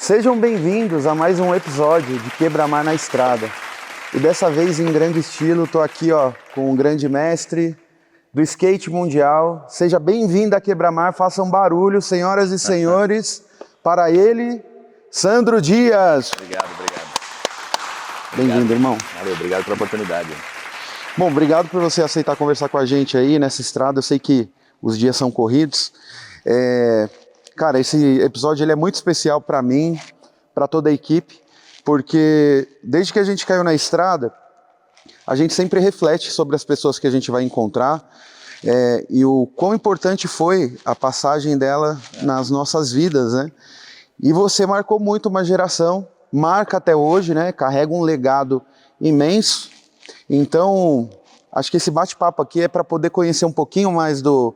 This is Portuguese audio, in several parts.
Sejam bem-vindos a mais um episódio de Quebra-Mar na Estrada. E dessa vez em grande estilo, estou aqui com o grande mestre do skate mundial. Seja bem-vindo a Quebra-Mar, façam barulho, senhoras e senhores, para ele, Sandro Dias. Obrigado. Bem-vindo, irmão. Valeu, obrigado pela oportunidade. Bom, obrigado por você aceitar conversar com a gente aí nessa estrada. Eu sei que os dias são corridos. Cara, esse episódio ele é muito especial para mim, para toda a equipe, porque desde que a gente caiu na estrada, a gente sempre reflete sobre as pessoas que a gente vai encontrar e o quão importante foi a passagem dela nas nossas vidas, né? E você marcou muito uma geração, marca até hoje, né? Carrega um legado imenso. Então, acho que esse bate-papo aqui é para poder conhecer um pouquinho mais do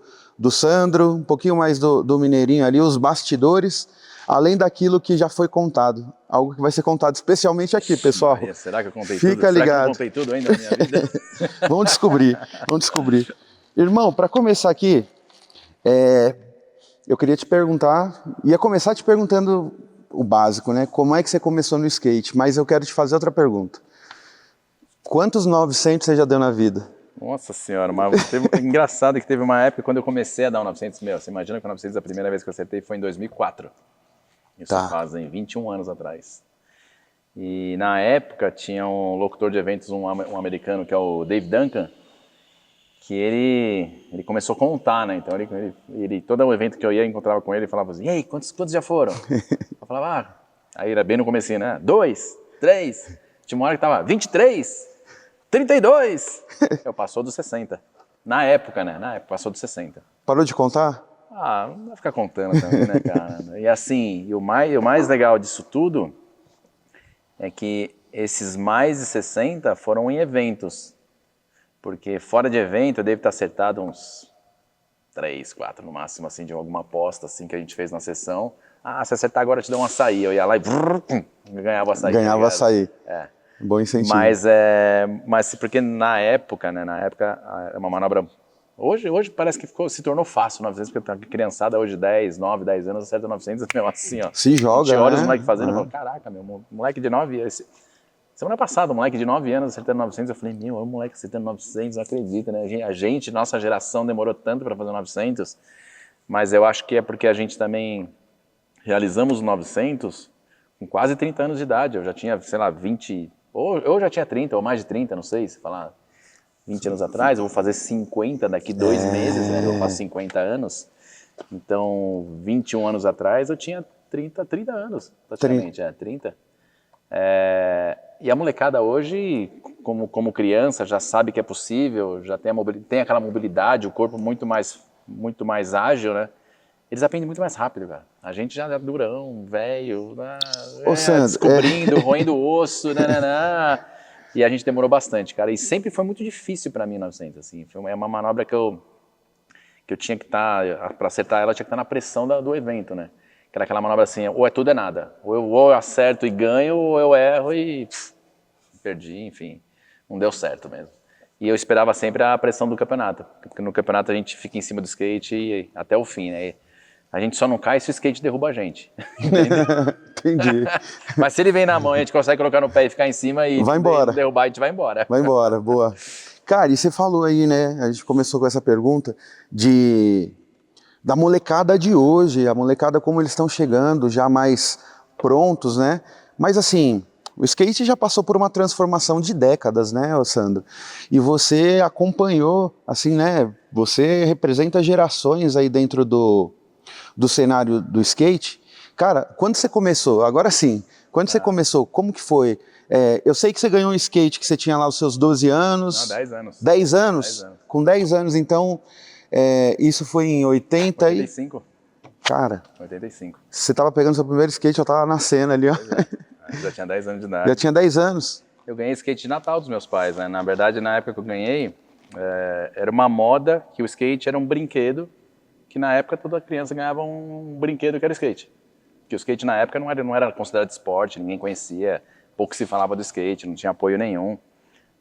Sandro, um pouquinho mais do Mineirinho ali, os bastidores, além daquilo que já foi contado. Algo que vai ser contado especialmente aqui, pessoal. Maria, será que eu contei Fica tudo? Será ligado. que eu não contei tudo ainda na minha vida? Vamos descobrir. Irmão, para começar aqui, eu queria te perguntar, ia começar te perguntando o básico, né? Como é que você começou no skate? Mas eu quero te fazer outra pergunta. Quantos 900 você já deu na vida? Nossa senhora, mas engraçado que teve uma época quando eu comecei a dar um 900, você imagina que o 900 a primeira vez que eu acertei foi em 2004. Isso fazem 21 anos atrás. E na época tinha um locutor de eventos, um americano, que é o Dave Duncan, que ele começou a contar, né? Então ele todo o evento que eu ia, encontrava com ele e falava assim, e aí, quantos já foram? Eu falava, aí era bem no comecinho, né? 2, 3, tinha uma hora que tava 23, 32, eu passou dos 60. Na época, passou dos 60. Parou de contar? Não vai ficar contando também, né, cara? E assim, o mais legal disso tudo é que esses mais de 60 foram em eventos. Porque fora de evento eu devo ter acertado uns 3, 4 no máximo, assim, de alguma aposta assim, que a gente fez na sessão. Se acertar agora eu te dou um açaí. Eu ia lá e ganhava açaí. Ganhava açaí. Bom incentivo. Mas porque na época é uma manobra... Hoje parece que se tornou fácil 900, porque a criançada hoje 10 anos acerta 900, meu, assim, ó. Se joga, né? Olha os moleques fazendo, eu falo, caraca, meu, moleque de 9 anos... Semana passada, um moleque de 9 anos acertando 900, eu falei, é um moleque acertando 900, não acredita, né? Nossa geração demorou tanto para fazer 900, mas eu acho que é porque a gente também realizamos os 900 com quase 30 anos de idade. Eu já tinha, sei lá, 20, ou eu já tinha 30, ou mais de 30, não sei, se falar 20 anos atrás, eu vou fazer 50 daqui 2 meses, né? Eu faço 50 anos. Então, 21 anos atrás, eu tinha 30 anos, praticamente, 30. E a molecada hoje, como criança, já sabe que é possível, já tem aquela mobilidade, o corpo muito mais ágil, né? Eles aprendem muito mais rápido, cara. A gente já é durão, velho, descobrindo, roendo o osso, e a gente demorou bastante, cara. E sempre foi muito difícil para mim, 900, assim. Foi uma manobra que eu tinha que estar, para acertar ela, tinha que estar na pressão do evento, né? Que era aquela manobra assim, ou é tudo ou é nada. Ou eu acerto e ganho, ou eu erro e perdi, enfim. Não deu certo mesmo. E eu esperava sempre a pressão do campeonato. Porque no campeonato a gente fica em cima do skate até o fim, né? A gente só não cai se o skate derruba a gente. Entendi. Mas se ele vem na mão e a gente consegue colocar no pé e ficar em cima e derrubar, a gente vai embora. Vai embora, boa. Cara, e você falou aí, né? A gente começou com essa pergunta da molecada de hoje, a molecada como eles estão chegando, já mais prontos, né? Mas assim, o skate já passou por uma transformação de décadas, né, Sandro? E você acompanhou, assim, né? Você representa gerações aí dentro do cenário do skate. Cara, quando você começou, agora sim, quando você começou, como que foi? Eu sei que você ganhou um skate que você tinha lá os seus 12 anos. Não, 10 anos. 10 anos? 10 anos. Com 10 anos, então... isso foi em 85. Cara, 85. Você tava pegando seu primeiro skate, eu tava nascendo ali, ó. Já tinha 10 anos de idade. Já tinha 10 anos? Eu ganhei skate de Natal dos meus pais, né? Na verdade, na época que eu ganhei, era uma moda que o skate era um brinquedo, que na época toda criança ganhava um brinquedo que era skate. Porque o skate na época não era considerado esporte, ninguém conhecia, pouco se falava do skate, não tinha apoio nenhum.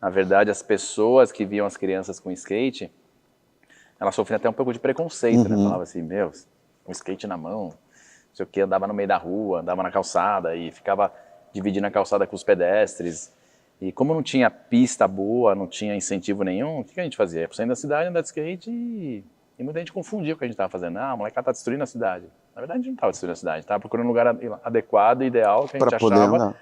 Na verdade, as pessoas que viam as crianças com skate, elas sofriam até um pouco de preconceito, né? Falava assim, um skate na mão, sei o que, andava no meio da rua, andava na calçada e ficava dividindo a calçada com os pedestres. E como não tinha pista boa, não tinha incentivo nenhum, o que a gente fazia? Ia pro centro da cidade, andar de skate e muita gente confundia o que a gente estava fazendo. Ah, o moleque tá destruindo a cidade. Na verdade, a gente não estava destruindo a cidade, estava procurando um lugar adequado, ideal, que a gente Pra poder achava andar.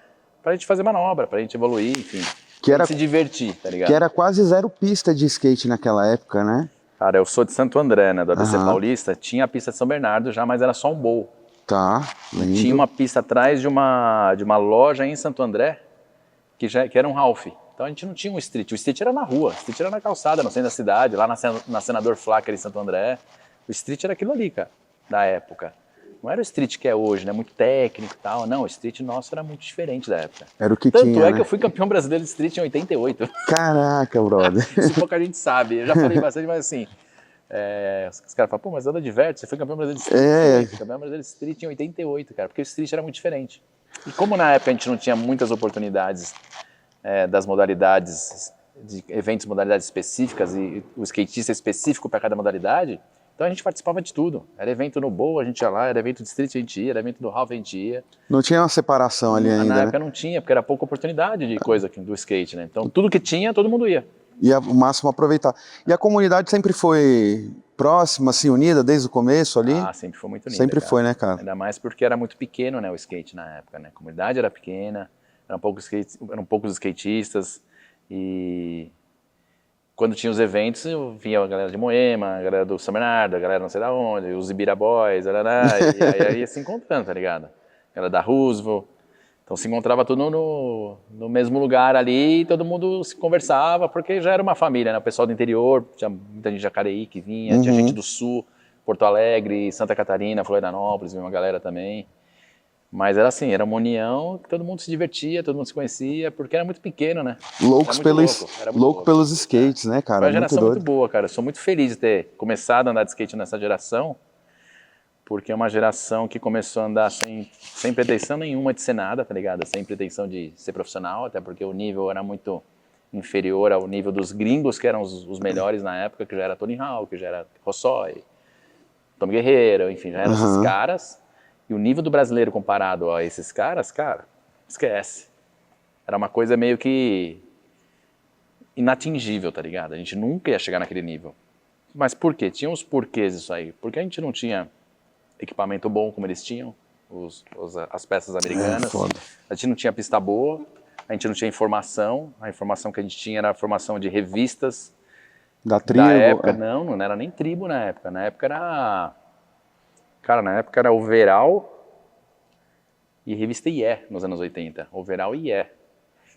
pra gente fazer manobra, pra gente evoluir, enfim. Que Pra era, gente se divertir, tá ligado? que era quase zero pista de skate naquela época, né? Cara, eu sou de Santo André, né, do ABC Aham. Paulista, tinha a pista de São Bernardo já, mas era só um bowl. Tá, E tinha lindo. uma pista atrás de uma loja em Santo André, que era um Ralph. Então a gente não tinha um street. O street era na rua, o street era na calçada, no centro da cidade, lá na Senador Flacker em Santo André. O street era aquilo ali, cara, da época. Não era o street que é hoje, né? Muito técnico e tal. Não, o street nosso era muito diferente da época. Era o que Tanto tinha, é né? que eu fui campeão brasileiro de street em 88. Caraca, brother. Isso pouca gente sabe. Eu já falei bastante, mas assim... os caras falam, pô, mas anda de vert, você foi campeão brasileiro de street. Eu fui campeão brasileiro de street em 88, cara, porque o street era muito diferente. E como na época a gente não tinha muitas oportunidades das modalidades, de eventos, modalidades específicas e o skatista específico para cada modalidade, então a gente participava de tudo. Era evento no Bowl, a gente ia lá, era evento de street, a gente ia, era evento do Ralph, a gente ia. Não tinha uma separação ali Na ainda, época né? não tinha, porque era pouca oportunidade de coisa do skate, né? Então tudo que tinha, todo mundo ia. E o máximo aproveitar. E a comunidade sempre foi próxima, assim, unida desde o começo ali? Ah, sempre foi muito unida, Sempre cara. foi, né, cara? Ainda mais porque era muito pequeno, né, o skate na época, né? A comunidade era pequena, eram poucos skatistas e quando tinha os eventos, eu via a galera de Moema, a galera do São Bernardo, a galera não sei da onde, os Ibira Boys, e aí ia se encontrando, tá ligado? A galera da Roosevelt. Então se encontrava tudo no mesmo lugar ali e todo mundo se conversava, porque já era uma família, né? O pessoal do interior, tinha muita gente de Jacareí que vinha, tinha gente do Sul, Porto Alegre, Santa Catarina, Florianópolis, vinha uma galera também. Mas era assim, era uma união, que todo mundo se divertia, todo mundo se conhecia, porque era muito pequeno, né? Loucos Era muito pelos, louco, era muito louco louco. pelos skates, né, Foi cara? uma Muito geração muito doido. boa, cara. Eu sou muito feliz de ter começado a andar de skate nessa geração, porque é uma geração que começou a andar sem pretensão nenhuma de ser nada, tá ligado? Sem pretensão de ser profissional, até porque o nível era muito inferior ao nível dos gringos, que eram os melhores na época, que já era Tony Hawk, que já era Rossói, Tom Guerreiro, enfim, já eram esses caras. E o nível do brasileiro comparado a esses caras, cara, esquece. Era uma coisa meio que inatingível, tá ligado? A gente nunca ia chegar naquele nível. Mas por quê? Tinha uns porquês isso aí. Porque a gente não tinha equipamento bom como eles tinham, as peças americanas. Foda. A gente não tinha pista boa, a gente não tinha informação. A informação que a gente tinha era a formação de revistas Da tribo. da época. Não era nem tribo na época. Na época era... Cara, na época era Overall e revista IE nos anos 80. Overall e IE.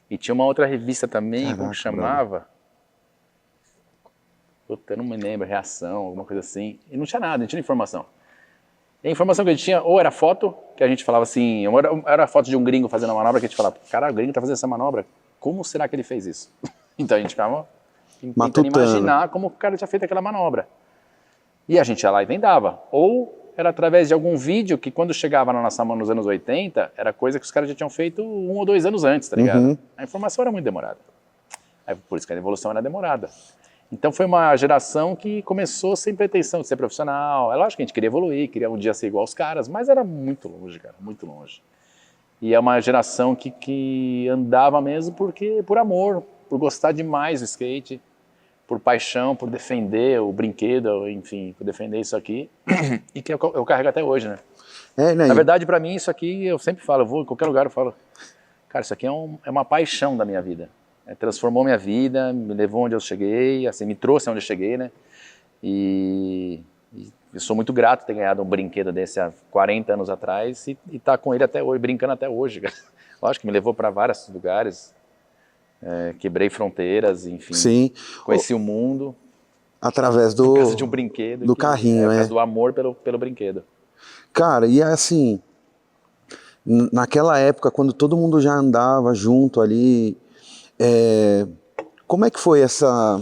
E tinha uma outra revista também, Caraca, como que chamava? Puta, eu não me lembro, Reação, alguma coisa assim. E não tinha nada, não tinha informação. E a informação que a gente tinha, ou era foto, que a gente falava assim, ou era a foto de um gringo fazendo a manobra, que a gente falava, caralho, o gringo tá fazendo essa manobra, como será que ele fez isso? Então a gente ficava tentando Matutando. imaginar como o cara tinha feito aquela manobra. E a gente ia lá e vendava. Ou era através de algum vídeo que quando chegava na nossa mão nos anos 80, era coisa que os caras já tinham feito 1 ou 2 anos antes, tá ligado? A informação era muito demorada. Por isso que a evolução era demorada. Então foi uma geração que começou sem pretensão de ser profissional. É lógico que a gente queria evoluir, queria um dia ser igual aos caras, mas era muito longe, cara, muito longe. E é uma geração que andava mesmo por amor, por gostar demais do skate, por paixão, por defender o brinquedo, enfim, por defender isso aqui, e que eu carrego até hoje, né? Né? Na verdade, pra mim, isso aqui, eu sempre falo, eu vou em qualquer lugar, eu falo, cara, isso aqui é uma paixão da minha vida. Transformou minha vida, me levou onde eu cheguei, assim, me trouxe onde eu cheguei, né? E eu sou muito grato ter ganhado um brinquedo desse há 40 anos atrás e tá com ele até hoje, brincando até hoje, cara. Lógico que me levou para vários lugares, quebrei fronteiras, enfim. Sim. Conheci o mundo. Através Por causa de um brinquedo. Do carrinho, Por causa do amor pelo brinquedo. Cara, e assim, naquela época, quando todo mundo já andava junto ali, como é que foi essa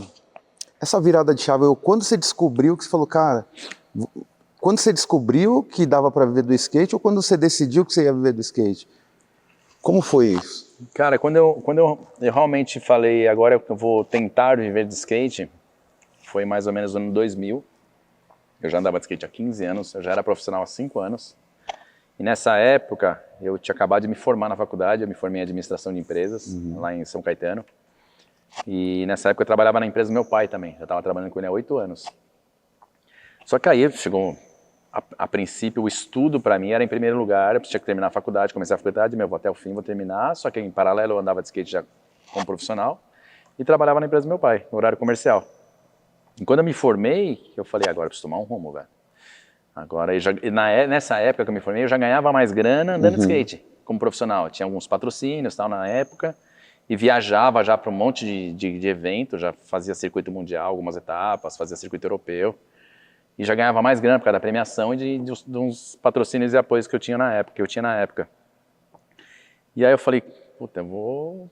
virada de chave? Quando você descobriu que você falou, cara, quando você descobriu que dava para viver do skate ou quando você decidiu que você ia viver do skate? Como foi isso? Cara, quando eu realmente falei, agora eu vou tentar viver de skate, foi mais ou menos no ano 2000. Eu já andava de skate há 15 anos, eu já era profissional há 5 anos. E nessa época, eu tinha acabado de me formar na faculdade, eu me formei em administração de empresas, lá em São Caetano. E nessa época eu trabalhava na empresa do meu pai também, já estava trabalhando com ele há 8 anos. Só que aí chegou, a princípio, o estudo para mim era em primeiro lugar, eu tinha que terminar a faculdade, comecei a faculdade, vou até o fim, vou terminar, só que em paralelo eu andava de skate já como profissional e trabalhava na empresa do meu pai, no horário comercial. E quando eu me formei, eu falei, agora eu preciso tomar um rumo, velho. Agora, nessa época que eu me formei, eu já ganhava mais grana andando de skate, como profissional. Tinha alguns patrocínios tal na época, e viajava já para um monte de evento, já fazia circuito mundial, algumas etapas, fazia circuito europeu. E já ganhava mais grana por causa da premiação e de uns patrocínios e apoios que eu tinha na época, E aí eu falei, puta, eu vou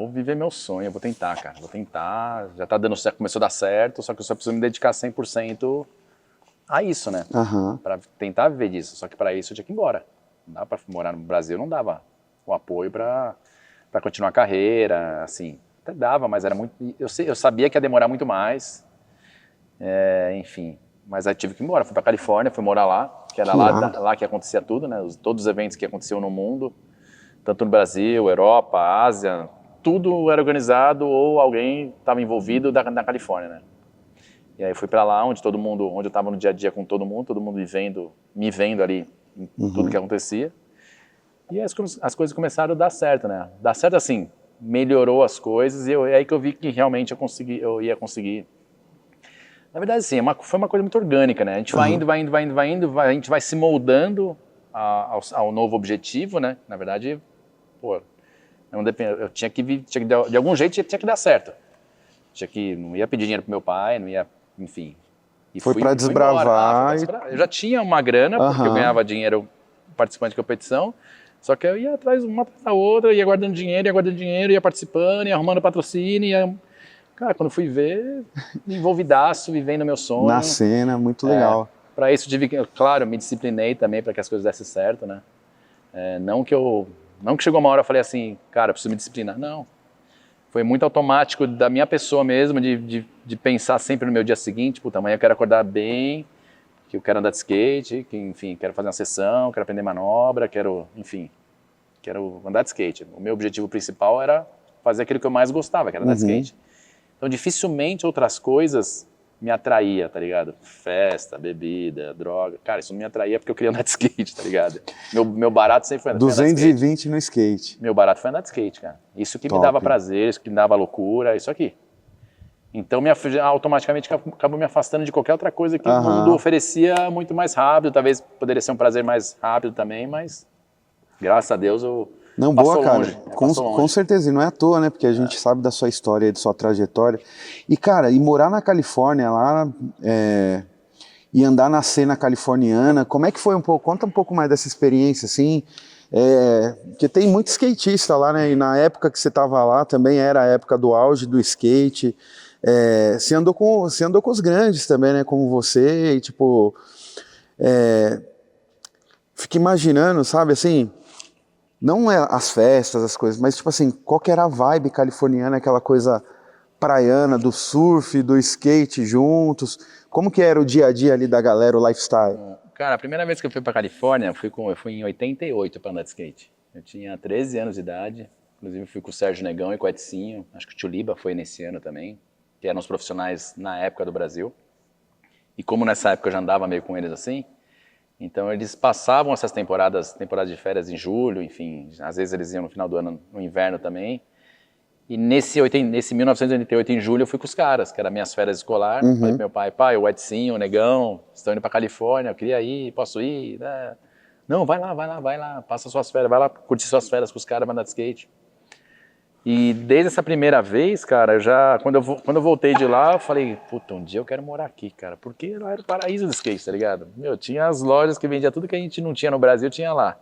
viver meu sonho, eu vou tentar, cara, vou tentar. Já tá dando certo, começou a dar certo, só que eu só preciso me dedicar 100% a isso, né? Pra tentar viver disso. Só que para isso eu tinha que ir embora. Não dava pra morar no Brasil, não dava o apoio para continuar a carreira, assim. Até dava, mas era muito... Eu sabia que ia demorar muito mais. Enfim, mas aí tive que ir embora. Fui pra Califórnia, fui morar lá, que era lá que acontecia tudo, né? Todos os eventos que aconteciam no mundo, tanto no Brasil, Europa, Ásia, tudo era organizado ou alguém estava envolvido na Califórnia, né? E aí fui para lá, onde eu estava no dia a dia com todo mundo me vendo ali em tudo que acontecia. E as coisas começaram a dar certo, né? Dar certo assim, melhorou as coisas e é aí que eu vi que realmente eu ia conseguir. Na verdade, sim, foi uma coisa muito orgânica, né? A gente vai indo, a gente vai se moldando ao novo objetivo, né? Na verdade, pô, eu tinha que de algum jeito tinha que dar certo. Não ia pedir dinheiro pro meu pai, não ia, enfim. E foi para desbravar. Eu já tinha uma grana, porque eu ganhava dinheiro participante de competição, só que eu ia atrás uma atrás da outra, ia guardando dinheiro, ia participando, ia arrumando patrocínio, Cara, quando fui ver, envolvidaço, vivendo meu sonho. Na cena, muito legal. Para isso, claro, me disciplinei também para que as coisas dessem certo, né? Não que chegou uma hora eu falei assim, cara, eu preciso me disciplinar. Não. Foi muito automático da minha pessoa mesmo, de pensar sempre no meu dia seguinte, puta, amanhã eu quero acordar bem, que eu quero andar de skate, que, enfim, quero fazer uma sessão, quero aprender manobra, quero andar de skate. O meu objetivo principal era fazer aquilo que eu mais gostava, que era andar de skate. Então, dificilmente outras coisas me atraía, tá ligado? Festa, bebida, droga. Cara, isso não me atraía porque eu queria andar de skate, tá ligado? Meu barato sempre foi andar de skate. 220 no skate. Meu barato foi andar de skate, cara. Isso que me dava prazer, isso que me dava loucura, isso aqui. Então, automaticamente acabou me afastando de qualquer outra coisa que o mundo oferecia muito mais rápido. Talvez poderia ser um prazer mais rápido também, mas graças a Deus eu... Não, boa, cara. Com certeza, e não é à toa, né? Porque a gente sabe da sua história, de sua trajetória. E, cara, morar na Califórnia lá, e andar na cena californiana, como é que foi um pouco? Conta um pouco mais dessa experiência, assim. Porque tem muito skatista lá, né? E na época que você estava lá, também era a época do auge do skate. Você andou com os grandes também, né? Como você, e tipo... Fico imaginando, sabe, assim... Não é as festas, as coisas, mas tipo assim, qual que era a vibe californiana, aquela coisa praiana, do surf, do skate juntos? Como que era o dia a dia ali da galera, o lifestyle? Cara, a primeira vez que eu fui pra Califórnia, eu fui em 88 pra andar de skate. Eu tinha 13 anos de idade, inclusive fui com o Sérgio Negão e com o Edcinho, acho que o Tuliba foi nesse ano também, que eram os profissionais na época do Brasil. E como nessa época eu já andava meio com eles assim, então eles passavam essas temporadas de férias em julho, enfim, às vezes eles iam no final do ano, no inverno também. E nesse 1988, em julho, eu fui com os caras, que eram minhas férias escolar. Falei pro meu pai, o Edcinho, o Negão, estão indo pra Califórnia, eu queria ir, posso ir? Não, vai lá, passa suas férias, vai lá curtir suas férias com os caras, vai andar de skate. E desde essa primeira vez, cara, quando eu voltei de lá, eu falei, puta, um dia eu quero morar aqui, cara, porque lá era o paraíso do skate, tá ligado? Tinha as lojas que vendiam tudo que a gente não tinha no Brasil, tinha lá.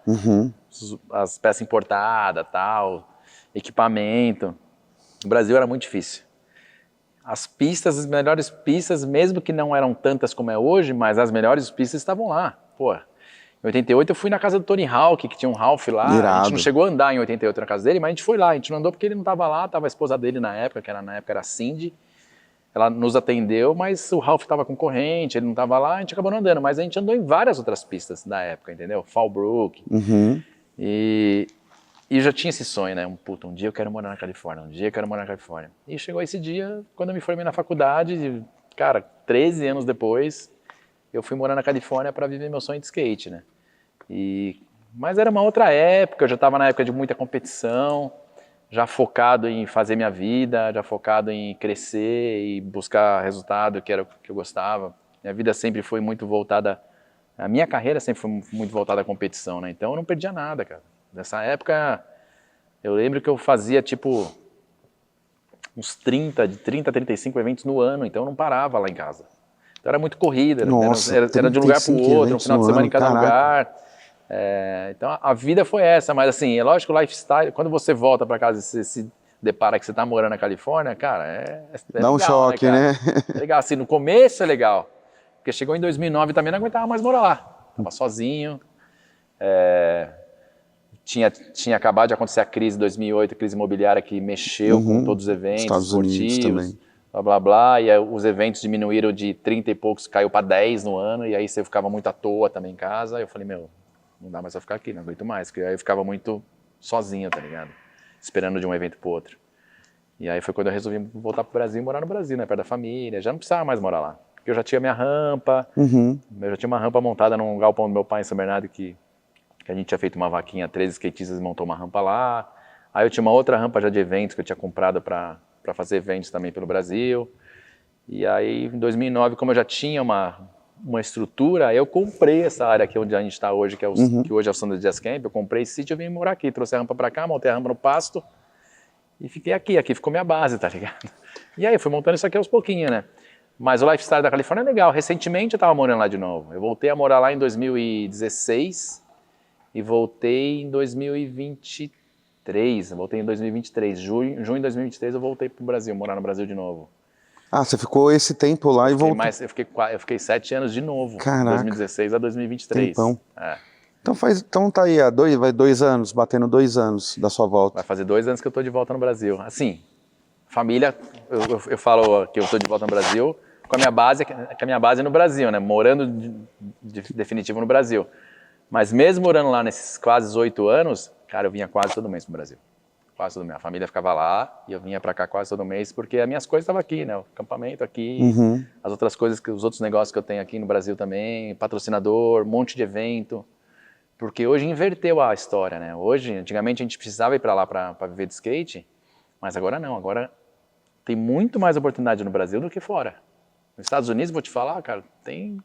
As peças importadas, tal, equipamento. O Brasil era muito difícil. As melhores pistas, mesmo que não eram tantas como é hoje, mas as melhores pistas estavam lá, pô. Em 88 eu fui na casa do Tony Hawk, que tinha um Ralph lá. Irado. A gente não chegou a andar em 88 na casa dele, mas a gente foi lá. A gente não andou porque ele não estava lá, estava a esposa dele na época, na época era a Cindy. ela nos atendeu, mas o Ralph estava com corrente, ele não estava lá, a gente acabou não andando, mas a gente andou em várias outras pistas da época, entendeu? Fallbrook, e eu já tinha esse sonho, né? Um dia eu quero morar na Califórnia, um dia eu quero morar na Califórnia. E chegou esse dia, quando eu me formei na faculdade, cara, 13 anos depois, eu fui morar na Califórnia para viver meu sonho de skate, né? Mas era uma outra época, eu já estava na época de muita competição, já focado em fazer minha vida, já focado em crescer e buscar resultado, que era o que eu gostava. Minha vida sempre foi muito voltada, a minha carreira sempre foi muito voltada à competição, né? Então eu não perdia nada, cara. Nessa época, eu lembro que eu fazia tipo uns 30 a 35 eventos no ano, então eu não parava lá em casa. Então era muito corrida, Nossa, era de um lugar para o outro, um final de semana em cada lugar. Então a vida foi essa, mas assim, é lógico que o lifestyle, quando você volta para casa e você se depara que você está morando na Califórnia, cara, é Dá um legal, choque, né? É legal, assim, no começo é legal, porque chegou em 2009 também não aguentava mais morar lá, tava sozinho, tinha acabado de acontecer a crise de 2008, a crise imobiliária que mexeu com todos os eventos Estados Unidos esportivos, também. blá blá blá, e aí os eventos diminuíram de 30 e poucos, caiu para 10 no ano, e aí você ficava muito à toa também em casa, aí eu falei, meu, não dá mais pra ficar aqui, não aguento mais, porque aí eu ficava muito sozinho, tá ligado? Esperando de um evento pro outro. E aí foi quando eu resolvi voltar pro Brasil e morar no Brasil, né, perto da família, já não precisava mais morar lá, porque eu já tinha minha rampa, eu já tinha uma rampa montada num galpão do meu pai em São Bernardo, que a gente tinha feito uma vaquinha, 13 skatistas montou uma rampa lá, aí eu tinha uma outra rampa já de eventos que eu tinha comprado para fazer eventos também pelo Brasil, e aí em 2009, como eu já tinha uma estrutura, eu comprei essa área aqui onde a gente está hoje, que hoje é o Sandro Jazz Camp, eu comprei esse sítio e vim morar aqui, trouxe a rampa para cá, montei a rampa no pasto e fiquei aqui ficou minha base, tá ligado? E aí eu fui montando isso aqui aos pouquinhos, né? Mas o lifestyle da Califórnia é legal, recentemente eu estava morando lá de novo, eu voltei a morar lá em 2016 e voltei em 2023, junho de 2023 eu voltei pro Brasil, morar no Brasil de novo. Ah, você ficou esse tempo lá e voltou. Eu fiquei 7 anos de novo, Caraca. 2016 a 2023. Tempão. Então tá aí, vai 2 anos, batendo 2 anos da sua volta. Vai fazer 2 anos que eu tô de volta no Brasil. Assim, família, eu falo que eu tô de volta no Brasil com a minha base no Brasil, né? Morando de definitivo no Brasil. Mas mesmo morando lá nesses quase 8 anos, cara, eu vinha quase todo mês pro Brasil. Quase todo mês. A família ficava lá e eu vinha para cá quase todo mês porque as minhas coisas estavam aqui, né? O acampamento aqui, as outras coisas, os outros negócios que eu tenho aqui no Brasil também, patrocinador, um monte de evento. Porque hoje inverteu a história, né? Antigamente a gente precisava ir para lá para viver de skate, mas agora não. Agora tem muito mais oportunidade no Brasil do que fora. Nos Estados Unidos, vou te falar, cara, tem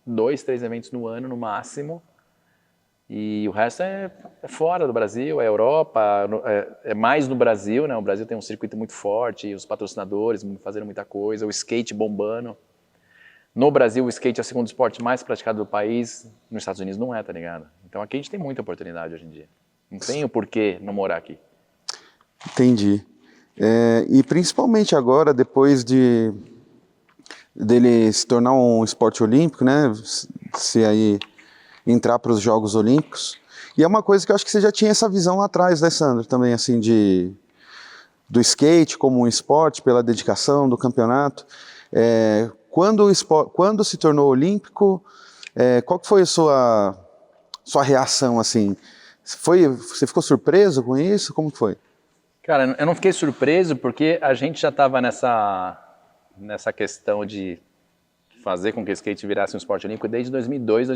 2, 3 eventos no ano no máximo. E o resto é fora do Brasil, é Europa, é mais no Brasil, né? O Brasil tem um circuito muito forte, os patrocinadores fazendo muita coisa, o skate bombando. No Brasil, o skate é o segundo esporte mais praticado do país, nos Estados Unidos não é, tá ligado? Então aqui a gente tem muita oportunidade hoje em dia. Não tem o porquê não morar aqui. Entendi. E principalmente agora, depois dele se tornar um esporte olímpico, né? Se aí entrar para os Jogos Olímpicos. E é uma coisa que eu acho que você já tinha essa visão lá atrás, né, Sandro? Também, assim, do skate como um esporte, pela dedicação do campeonato. Quando se tornou olímpico, qual que foi a sua reação, assim? Você ficou surpreso com isso? Como que foi? Cara, eu não fiquei surpreso porque a gente já estava nessa questão de fazer com que o skate virasse um esporte olímpico desde 2003,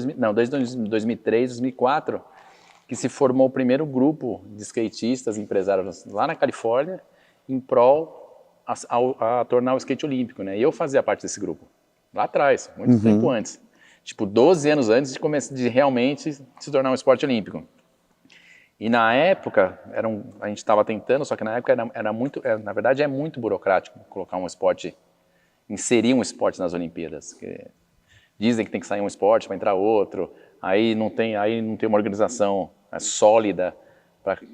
2004, que se formou o primeiro grupo de skatistas, empresários lá na Califórnia, em prol a tornar o skate olímpico, né? E eu fazia parte desse grupo, lá atrás, muito tempo antes. Tipo, 12 anos antes de realmente se tornar um esporte olímpico. E na época, a gente estava tentando, só que na época na verdade é muito burocrático colocar um esporte, inserir um esporte nas Olimpíadas. Dizem que tem que sair um esporte para entrar outro, aí não tem uma organização sólida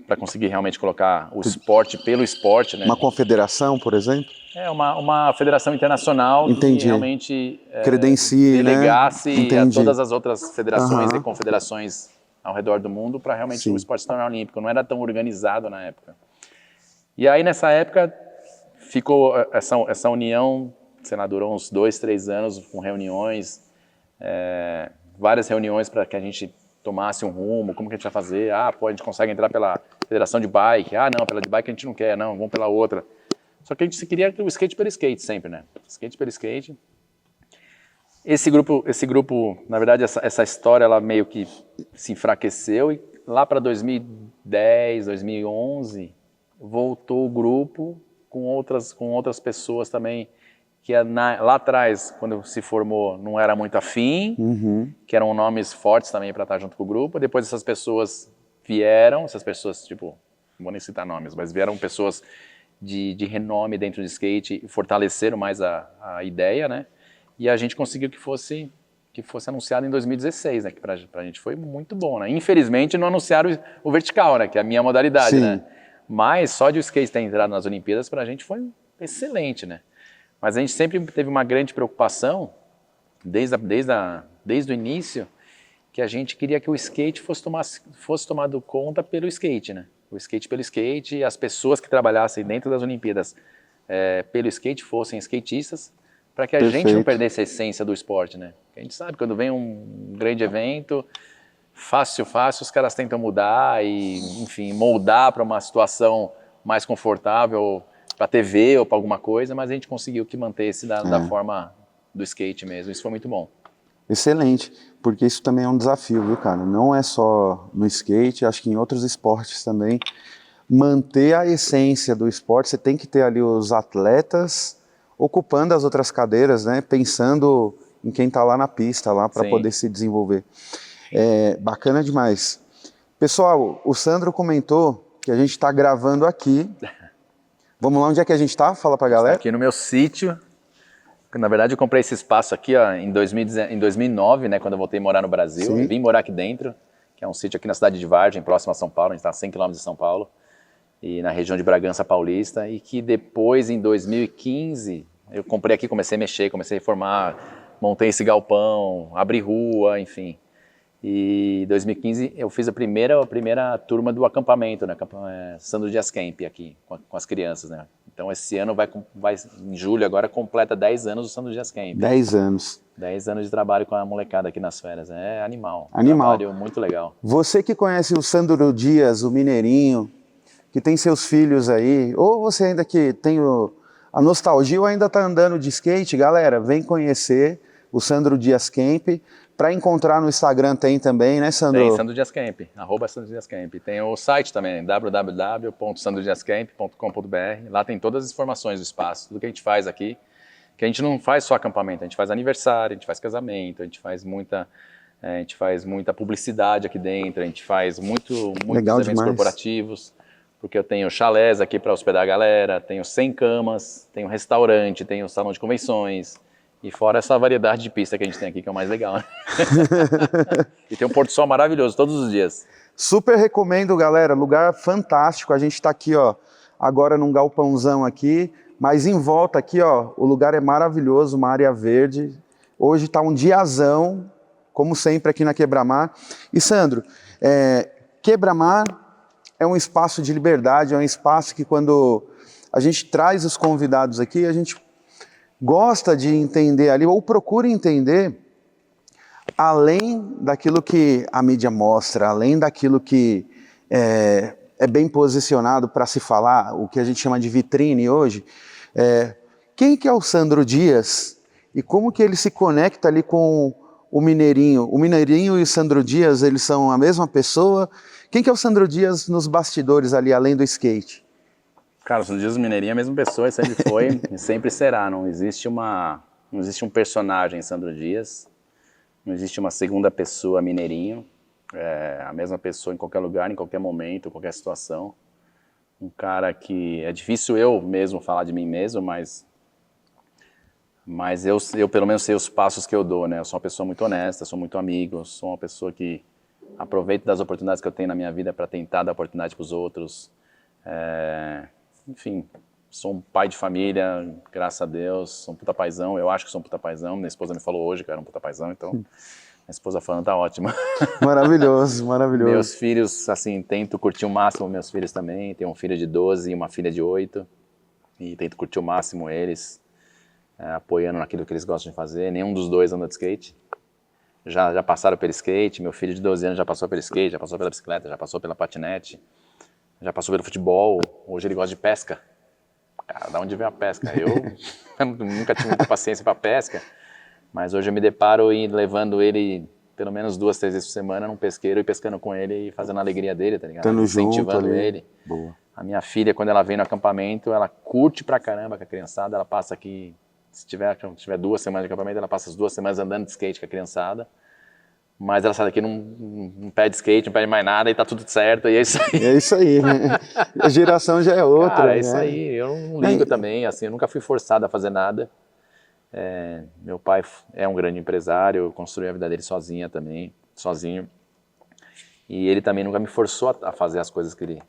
para conseguir realmente colocar o esporte pelo esporte, né? Uma confederação, por exemplo? Uma federação internacional que realmente credencie, delegasse né? a todas as outras federações e confederações ao redor do mundo para realmente o esporte se tornar olímpico. Não era tão organizado na época. E aí, nessa época, ficou essa união sei lá, durou uns 2, 3 anos com reuniões, várias reuniões para que a gente tomasse um rumo, como que a gente vai fazer, pô, a gente consegue entrar pela federação de bike, não, pela de bike a gente não quer, não, vamos pela outra. Só que a gente queria o skate pelo skate sempre, né? Skate pelo skate. Esse grupo, na verdade, essa história, ela meio que se enfraqueceu e lá para 2010, 2011, voltou o grupo com outras pessoas também que lá atrás, quando se formou, não era muito afim, que eram nomes fortes também para estar junto com o grupo. Depois essas pessoas vieram, tipo, não vou nem citar nomes, mas vieram pessoas de renome dentro do skate e fortaleceram mais a ideia, né? E a gente conseguiu que fosse anunciado em 2016, né? Que pra gente foi muito bom, né? Infelizmente não anunciaram o vertical, né? Que é a minha modalidade, né? Mas só de o skate ter entrado nas Olimpíadas pra gente foi excelente, né? Mas a gente sempre teve uma grande preocupação, desde o início, que a gente queria que o skate fosse tomado conta pelo skate, né? O skate pelo skate, e as pessoas que trabalhassem dentro das Olimpíadas pelo skate fossem skatistas, para que a gente não perdesse a essência do esporte, né? A gente sabe, quando vem um grande evento, fácil, os caras tentam mudar e, enfim, moldar para uma situação mais confortável, para TV ou para alguma coisa, mas a gente conseguiu que mantesse da forma do skate mesmo. Isso foi muito bom. Excelente, porque isso também é um desafio, viu, cara? Não é só no skate, acho que em outros esportes também. Manter a essência do esporte, você tem que ter ali os atletas ocupando as outras cadeiras, né? Pensando em quem está lá na pista, lá para poder se desenvolver. Bacana demais. Pessoal, o Sandro comentou que a gente está gravando aqui. Vamos lá, onde é que a gente está? Fala para a galera. Aqui no meu sítio. Na verdade, eu comprei esse espaço aqui em 2009, né, quando eu voltei a morar no Brasil. Eu vim morar aqui dentro, que é um sítio aqui na cidade de Vargem, próximo a São Paulo. A gente está a 100 km de São Paulo, e na região de Bragança Paulista. E que depois, em 2015, eu comprei aqui, comecei a mexer, comecei a reformar, montei esse galpão, abri rua, enfim. E em 2015 eu fiz a primeira turma do acampamento, né, Sandro Dias Camp aqui, com as crianças, né. Então esse ano vai em julho agora completa 10 anos do Sandro Dias Camp. 10 anos. 10 anos de trabalho com a molecada aqui nas férias, é animal. Trabalho muito legal. Você que conhece o Sandro Dias, o Mineirinho, que tem seus filhos aí, ou você ainda que tem a nostalgia ou ainda tá andando de skate, galera, vem conhecer o Sandro Dias Camp. Para encontrar no Instagram tem também, né, Sandro? Tem, Sandro Dias Camp, @SandroDiasCamp. Tem o site também, www.sandrodiascamp.com.br. Lá tem todas as informações do espaço, tudo que a gente faz aqui. Que a gente não faz só acampamento, a gente faz aniversário, a gente faz casamento, a gente faz muita publicidade aqui dentro, a gente faz muitos eventos corporativos. Porque eu tenho chalés aqui para hospedar a galera, tenho 100 camas, tenho restaurante, tenho salão de convenções. E fora essa variedade de pista que a gente tem aqui, que é o mais legal, né? E tem um pôr do sol maravilhoso todos os dias. Super recomendo, galera. Lugar fantástico. A gente está aqui, ó, agora num galpãozão aqui, mas em volta aqui, ó, o lugar é maravilhoso, uma área verde. Hoje está um diazão, como sempre aqui na Quebra-Mar. E Sandro, Quebra-Mar é um espaço de liberdade, é um espaço que quando a gente traz os convidados aqui, a gente gosta de entender ali, ou procura entender, além daquilo que a mídia mostra, além daquilo que é bem posicionado para se falar, o que a gente chama de vitrine hoje, quem que é o Sandro Dias e como que ele se conecta ali com o Mineirinho? O Mineirinho e o Sandro Dias, eles são a mesma pessoa? Quem que é o Sandro Dias nos bastidores ali, além do skate? Cara, o Sandro Dias Mineirinho é a mesma pessoa, sempre foi e sempre será. Não existe um personagem Sandro Dias, não existe uma segunda pessoa Mineirinho. É a mesma pessoa em qualquer lugar, em qualquer momento, em qualquer situação. Um cara que é difícil eu mesmo falar de mim mesmo, mas eu pelo menos sei os passos que eu dou, né? Eu sou uma pessoa muito honesta, sou muito amigo, sou uma pessoa que aproveito das oportunidades que eu tenho na minha vida para tentar dar oportunidade para os outros. Enfim, sou um pai de família, graças a Deus, sou um puta paizão, eu acho que sou um puta paizão, minha esposa me falou hoje que eu era um puta paizão, então minha esposa falando tá ótima. Maravilhoso, maravilhoso. Meus filhos, assim, tento curtir o máximo meus filhos também, tenho um filho de 12 e uma filha de 8, e tento curtir o máximo eles. apoiando naquilo que eles gostam de fazer. Nenhum dos dois anda de skate. Já passaram pelo skate, meu filho de 12 anos já passou pelo skate, já passou pela bicicleta, já passou pela patinete, já passou pelo futebol, hoje ele gosta de pesca. Cara, da onde veio a pesca? Eu nunca tive muita paciência para pesca, mas hoje eu me deparo levando ele pelo menos 2, 3 vezes por semana num pesqueiro e pescando com ele e fazendo a alegria dele, tá ligado? Tamo Incentivando junto ali. ele. Boa. A minha filha, quando ela vem no acampamento, ela curte pra caramba com a criançada, ela passa aqui, se tiver 2 semanas de acampamento, ela passa as 2 semanas andando de skate com a criançada, mas ela sai daqui não pede skate, não pede mais nada e tá tudo certo, e é isso aí. É isso aí, né? A geração já é outra. Cara, é né? isso aí, eu não ligo também, assim, eu nunca fui forçado a fazer nada. Meu pai é um grande empresário, construiu a vida dele sozinho. E ele também nunca me forçou a fazer as coisas que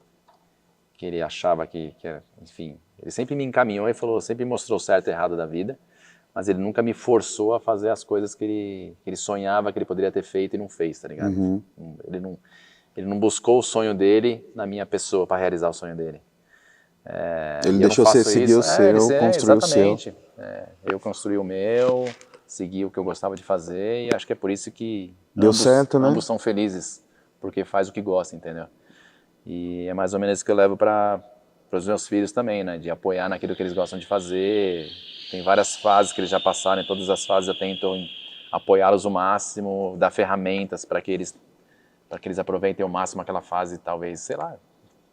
ele achava que era, enfim. Ele sempre me encaminhou e falou, sempre mostrou o certo e errado da vida, mas ele nunca me forçou a fazer as coisas que ele sonhava que ele poderia ter feito e não fez, tá ligado? Uhum. Ele não buscou o sonho dele na minha pessoa para realizar o sonho dele. Ele deixou você seguir o seu, construir o seu. Exatamente. Eu construí o meu, segui o que eu gostava de fazer e acho que é por isso que deu certo, né? Ambos são felizes, porque faz o que gosta, entendeu? E é mais ou menos isso que eu levo para os meus filhos também, né? De apoiar naquilo que eles gostam de fazer. Tem várias fases que eles já passaram, em todas as fases eu tento apoiá-los o máximo, dar ferramentas para que eles aproveitem ao máximo aquela fase, talvez, sei lá,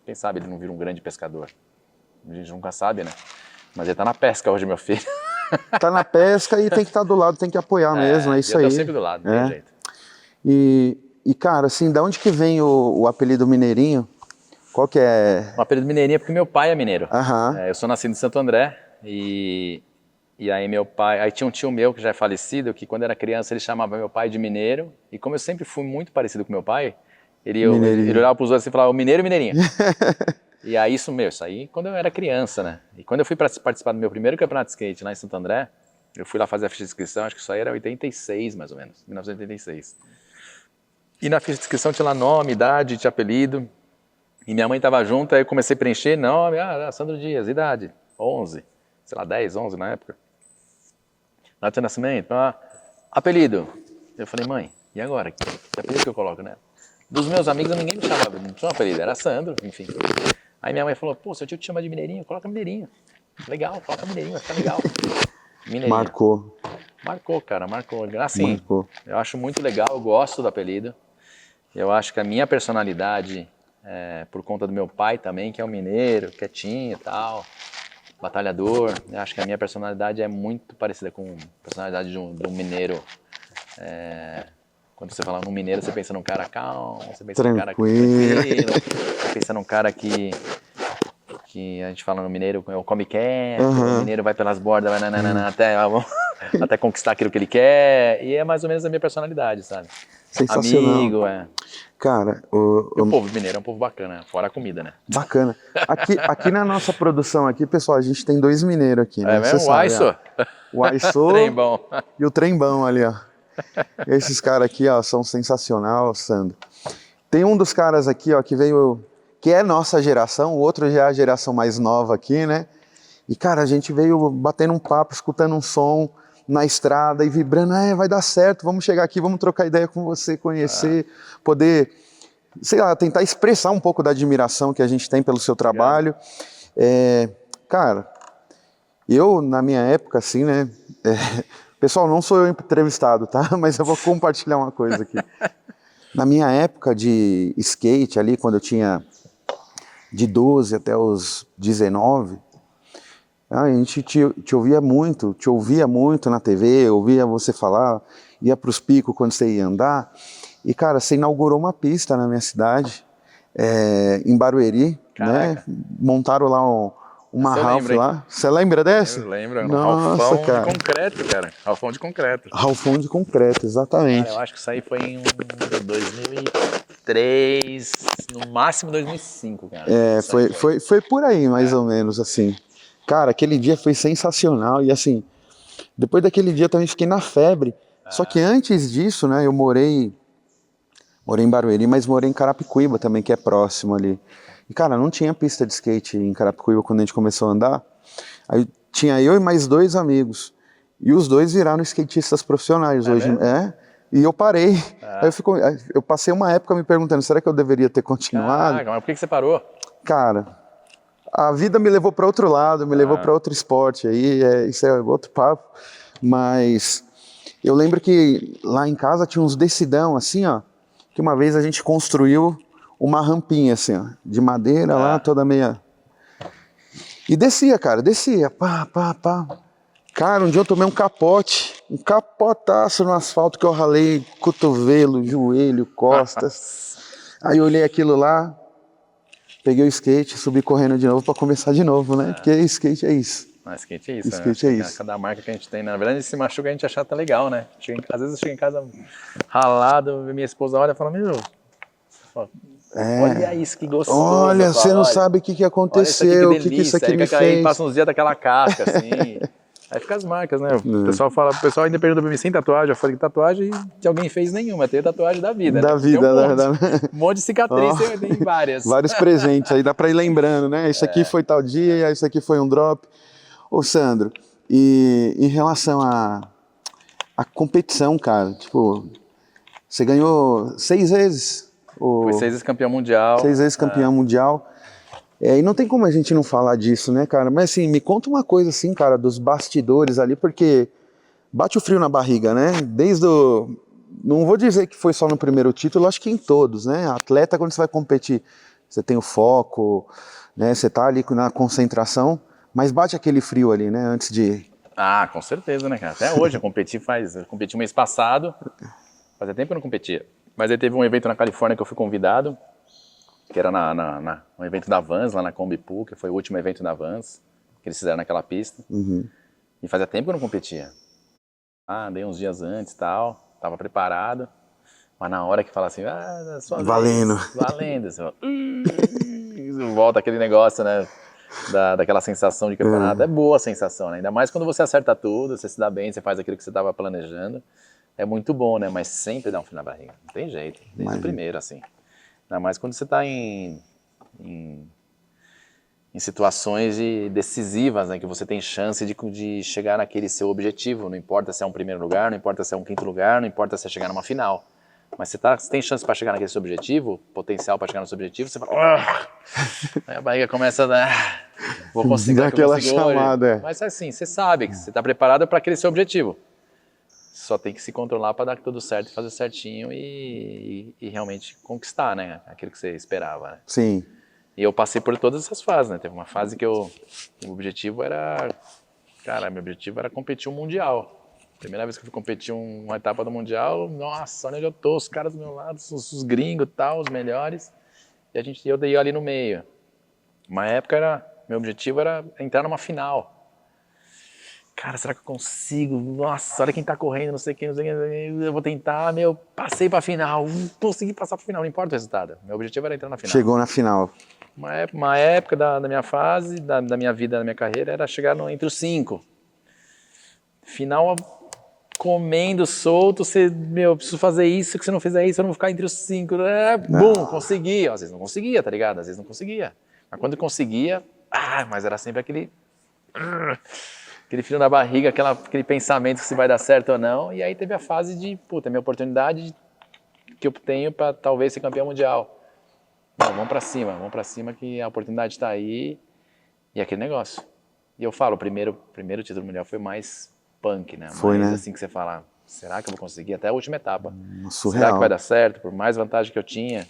quem sabe ele não vira um grande pescador. A gente nunca sabe, né? Mas ele tá na pesca hoje, meu filho. Tá na pesca e tem que estar do lado, tem que apoiar mesmo, é isso aí. Eu tô sempre do lado, não tem jeito. E cara, assim, da onde que vem o apelido Mineirinho? Qual que é? O apelido Mineirinho é porque meu pai é mineiro. Aham. Eu sou nascido em Santo André e aí meu pai... Aí tinha um tio meu que já é falecido, que quando era criança ele chamava meu pai de mineiro. E como eu sempre fui muito parecido com meu pai, ele olhava pros outros e falava, o mineiro, mineirinho. E aí isso aí quando eu era criança, né? E quando eu fui participar do meu primeiro campeonato de skate lá em Santo André, eu fui lá fazer a ficha de inscrição, acho que isso aí era 86 mais ou menos, 1986. E na ficha de inscrição tinha lá nome, idade, tinha apelido. E minha mãe estava junto, aí eu comecei a preencher nome, Sandro Dias, idade, 11, sei lá, 10, 11 na época. Data de nascimento, apelido. Eu falei, mãe, e agora? Que apelido que eu coloco, né? Dos meus amigos ninguém me chamava, não tinha um apelido, era Sandro, enfim. Aí minha mãe falou, pô, seu tio te chama de Mineirinho, coloca Mineirinho. Legal, coloca Mineirinho, vai ficar legal. Mineirinho. Marcou, cara, marcou. Assim, marcou. Eu acho muito legal, eu gosto do apelido. Eu acho que a minha personalidade, por conta do meu pai também, que é um mineiro, quietinho e tal, batalhador, eu acho que a minha personalidade é muito parecida com a personalidade de um mineiro. Quando você fala num mineiro, você pensa num cara calmo, você pensa num cara tranquilo, você pensa num cara que a gente fala no mineiro, é o come quieto, o mineiro vai pelas bordas, vai até conquistar aquilo que ele quer, e é mais ou menos a minha personalidade, sabe? Sensacional. Amigo, Cara, o povo mineiro é um povo bacana, fora a comida, né? Bacana. Aqui na nossa produção aqui, pessoal, a gente tem 2 mineiros aqui, né? É mesmo? O Aiso. O Aiso Trembão. E o Trembão ali, ó. Esses caras aqui, ó, são sensacional, Sandro. Tem um dos caras aqui, ó, que veio, que é nossa geração, o outro já é a geração mais nova aqui, né? E, cara, a gente veio batendo um papo, escutando um som na estrada e vibrando, vai dar certo, vamos chegar aqui, vamos trocar ideia com você, conhecer, poder, sei lá, tentar expressar um pouco da admiração que a gente tem pelo seu trabalho. Cara, eu, na minha época, assim, né, pessoal, não sou eu entrevistado, tá? Mas eu vou compartilhar uma coisa aqui. Na minha época de skate, ali, quando eu tinha de 12 até os 19, a gente te ouvia muito na TV, ouvia você falar, ia para os picos quando você ia andar. E, cara, você inaugurou uma pista na minha cidade, em Barueri, né? Montaram lá uma Ralph lá. Você lembra dessa? Eu lembro, Nossa, Ralfão cara. de concreto, cara. Ralfão de concreto. Ralfão de concreto, exatamente. Cara, eu acho que isso aí foi em 2003, no máximo 2005, cara. Foi por aí, mais ou menos, assim. Cara, aquele dia foi sensacional e, assim, depois daquele dia eu também fiquei na febre. Só que antes disso, né, eu morei em Barueri, mas morei em Carapicuíba também, que é próximo ali. E, cara, não tinha pista de skate em Carapicuíba quando a gente começou a andar. Aí tinha eu e mais 2 amigos. E os dois viraram skatistas profissionais hoje. mesmo? E eu parei. Aí eu passei uma época me perguntando, será que eu deveria ter continuado? Caraca, mas por que você parou? Cara, a vida me levou para outro lado, me levou para outro esporte. Aí isso é outro papo. Mas eu lembro que lá em casa tinha uns decidão assim, ó, que uma vez a gente construiu uma rampinha assim, ó, de madeira lá, toda meia... E descia, cara, descia, pá, pá, pá. Cara, um dia eu tomei um capotaço no asfalto que eu ralei cotovelo, joelho, costas. Aí eu olhei aquilo lá, peguei o skate, subi correndo de novo pra começar de novo, né? Porque skate é isso. Skate é isso, skate né? é isso. Cada marca que a gente tem, né? Na verdade, esse machuca a gente acha até legal, né? Às vezes eu chego em casa ralado, minha esposa olha e fala, meu, olha isso, que gostoso. Olha, você não sabe o que aconteceu, o que isso aqui me fez. Aí passa uns dias daquela casca, assim. Aí fica as marcas, né? O pessoal ainda pergunta pra mim, sem tatuagem? Eu falei que tatuagem que alguém fez nenhuma, tem tatuagem da vida. Da né? vida, um monte de cicatriz, tem várias. Vários presentes, aí dá pra ir lembrando, né? Isso aqui foi tal dia, isso aqui foi um drop. Ô, Sandro, e em relação à competição, cara, tipo, você ganhou 6 vezes. Fui 6 vezes campeão mundial. 6 vezes campeão mundial. E não tem como a gente não falar disso, né, cara? Mas assim, me conta uma coisa assim, cara, dos bastidores ali, porque bate o frio na barriga, né? Desde o... Não vou dizer que foi só no primeiro título, acho que em todos, né? Atleta, quando você vai competir, você tem o foco, né? Você tá ali na concentração, mas bate aquele frio ali, né? Antes de... Ah, com certeza, né, cara? Até hoje eu competi mês passado, fazia tempo que eu não competia. Mas aí teve um evento na Califórnia que eu fui convidado, que era um evento da Vans, lá na Combi Pool, que foi o último evento da Vans, que eles fizeram naquela pista. E fazia tempo que eu não competia. Dei uns dias antes e tal, tava preparado. Mas na hora que fala assim, valendo. Valendo. Assim, volta aquele negócio, né? Daquela sensação de campeonato. É boa a sensação, né? Ainda mais quando você acerta tudo, você se dá bem, você faz aquilo que você estava planejando. É muito bom, né? Mas sempre dá um frio na barriga. Não tem jeito. Desde o primeiro, assim. Ainda mais quando você está em situações decisivas, né? Que você tem chance de chegar naquele seu objetivo. Não importa se é um primeiro lugar, não importa se é um quinto lugar, não importa se é chegar numa final. Mas você tem chance para chegar naquele seu objetivo, potencial para chegar no seu objetivo, você fala... Aí a barriga começa a dar... Vou conseguir aquela chamada. Mas assim, você sabe que você está preparado para aquele seu objetivo. Só tem que se controlar para dar tudo certo e fazer certinho e realmente conquistar, né? Aquilo que você esperava, né? Sim. E eu passei por todas essas fases, né? Teve uma fase que o objetivo era... Cara, meu objetivo era competir um mundial. Primeira vez que eu fui competir uma etapa do Mundial, nossa, olha onde eu tô, os caras do meu lado, os gringos e tal, os melhores. E eu dei ali no meio. Uma época, meu objetivo era entrar numa final. Cara, será que eu consigo? Nossa, olha quem tá correndo, não sei quem, eu vou tentar, passei pra final, consegui passar pra final, não importa o resultado. Meu objetivo era entrar na final. Chegou na final. Uma época da minha fase, da minha vida, da minha carreira, era chegar entre os 5. Final comendo solto, preciso fazer isso, que se não fizer isso eu não vou ficar entre os 5. Bum, consegui. Às vezes não conseguia, tá ligado? Às vezes não conseguia. Mas quando conseguia, mas era sempre aquele frio na barriga, aquele pensamento se vai dar certo ou não. E aí teve a fase de, puta, minha oportunidade que eu tenho para talvez ser campeão mundial. Não, vamos pra cima que a oportunidade tá aí. E aquele negócio. E eu falo, o primeiro título mundial foi mais punk, né? Foi, mas né? assim que você fala, será que eu vou conseguir até a última etapa? Surreal. Será que vai dar certo? Por mais vantagem que eu tinha.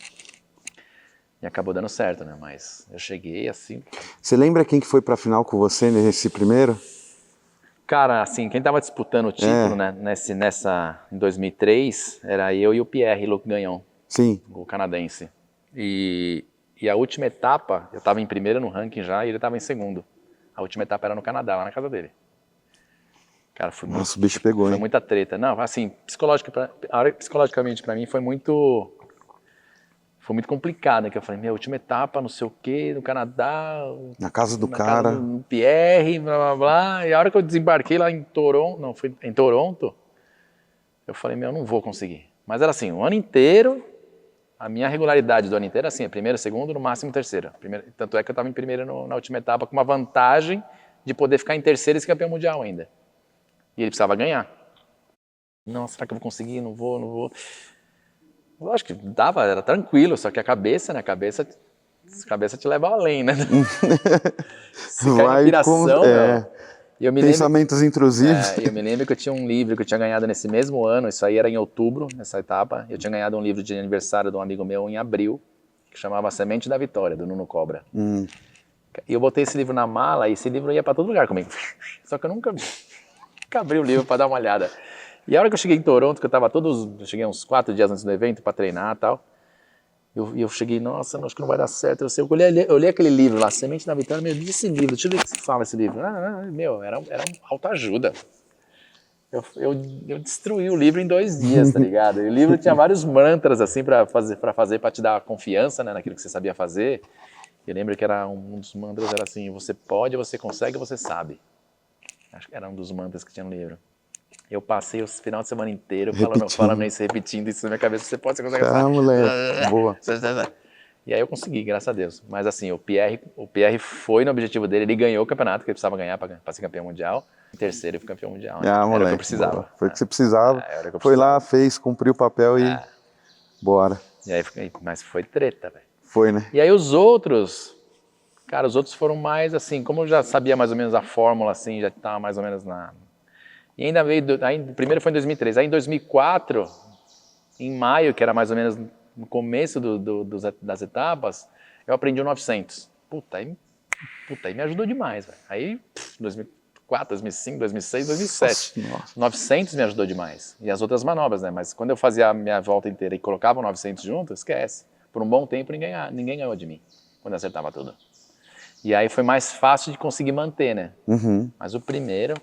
E acabou dando certo, né? Mas eu cheguei assim... Você lembra quem que foi pra final com você nesse primeiro? Cara, assim, quem tava disputando o título, né, em 2003, era eu e o Pierre-Luc Gagnon. Sim. O canadense. E a última etapa, eu tava em primeiro no ranking já e ele tava em segundo. A última etapa era no Canadá, lá na casa dele. Cara, Nossa, o bicho pegou, foi hein? muita treta. Não, assim, psicologicamente pra mim foi muito complicado, né? Que eu falei, minha última etapa, não sei o quê, no Canadá. Na casa do na cara. Casa do Pierre, blá, blá, blá. E a hora que eu desembarquei lá em Toronto, em Toronto, eu falei, eu não vou conseguir. Mas era assim, o ano inteiro, a minha regularidade do ano inteiro era assim, primeiro, segundo, no máximo terceiro. Tanto é que eu tava em primeiro na última etapa com uma vantagem de poder ficar em terceiro e ser campeão mundial ainda. E ele precisava ganhar. Nossa, será que eu vou conseguir? Não vou. Lógico que dava, era tranquilo, só que a cabeça, né? A cabeça te leva além, né? Se cai na Vai com piração, meu. E eu me lembro, pensamentos intrusivos. eu me lembro que eu tinha um livro que eu tinha ganhado nesse mesmo ano, isso aí era em outubro, nessa etapa. Eu tinha ganhado um livro de aniversário de um amigo meu em abril, que chamava Semente da Vitória, do Nuno Cobra. E eu botei esse livro na mala e esse livro ia pra todo lugar comigo. Só que eu nunca abri o livro pra dar uma olhada. E a hora que eu cheguei em Toronto, que eu cheguei uns 4 dias antes do evento pra treinar e tal, eu cheguei, nossa, acho que não vai dar certo. Eu olhei aquele livro lá, Semente da Vitória, meu, esse livro, deixa eu ver o que se fala esse livro. Meu, era um autoajuda. Eu destruí o livro em 2 dias, tá ligado? E o livro tinha vários mantras, assim, pra te dar confiança, né, naquilo que você sabia fazer. Eu lembro que um dos mantras era assim, você pode, você consegue, você sabe. Acho que era um dos mantras que tinha no livro. Eu passei o final de semana inteiro falando isso, repetindo isso na minha cabeça. Você pode, você consegue. Tá, moleque. Boa. E aí eu consegui, graças a Deus. Mas assim, o Pierre foi no objetivo dele, ele ganhou o campeonato que ele precisava ganhar para ser campeão mundial. Em terceiro ele foi campeão mundial. Né? Ah, Era moleque. o que eu precisava. Boa. Foi o que você precisava. Era o que eu Foi precisava. lá, fez, cumpriu o papel e bora. E aí, mas foi treta, velho. Foi, né? E aí os outros foram mais assim, como eu já sabia mais ou menos a fórmula, assim, já estava mais ou menos na... E ainda veio, o primeiro foi em 2003, aí em 2004, em maio, que era mais ou menos no começo das etapas, eu aprendi o 900. Puta, aí me ajudou demais, velho. Aí, 2004, 2005, 2006, 2007. Nossa. 900 me ajudou demais. E as outras manobras, né? Mas quando eu fazia a minha volta inteira e colocava o 900 junto, esquece. Por um bom tempo, ninguém ganhou de mim, quando eu acertava tudo. E aí foi mais fácil de conseguir manter, né? Mas o primeiro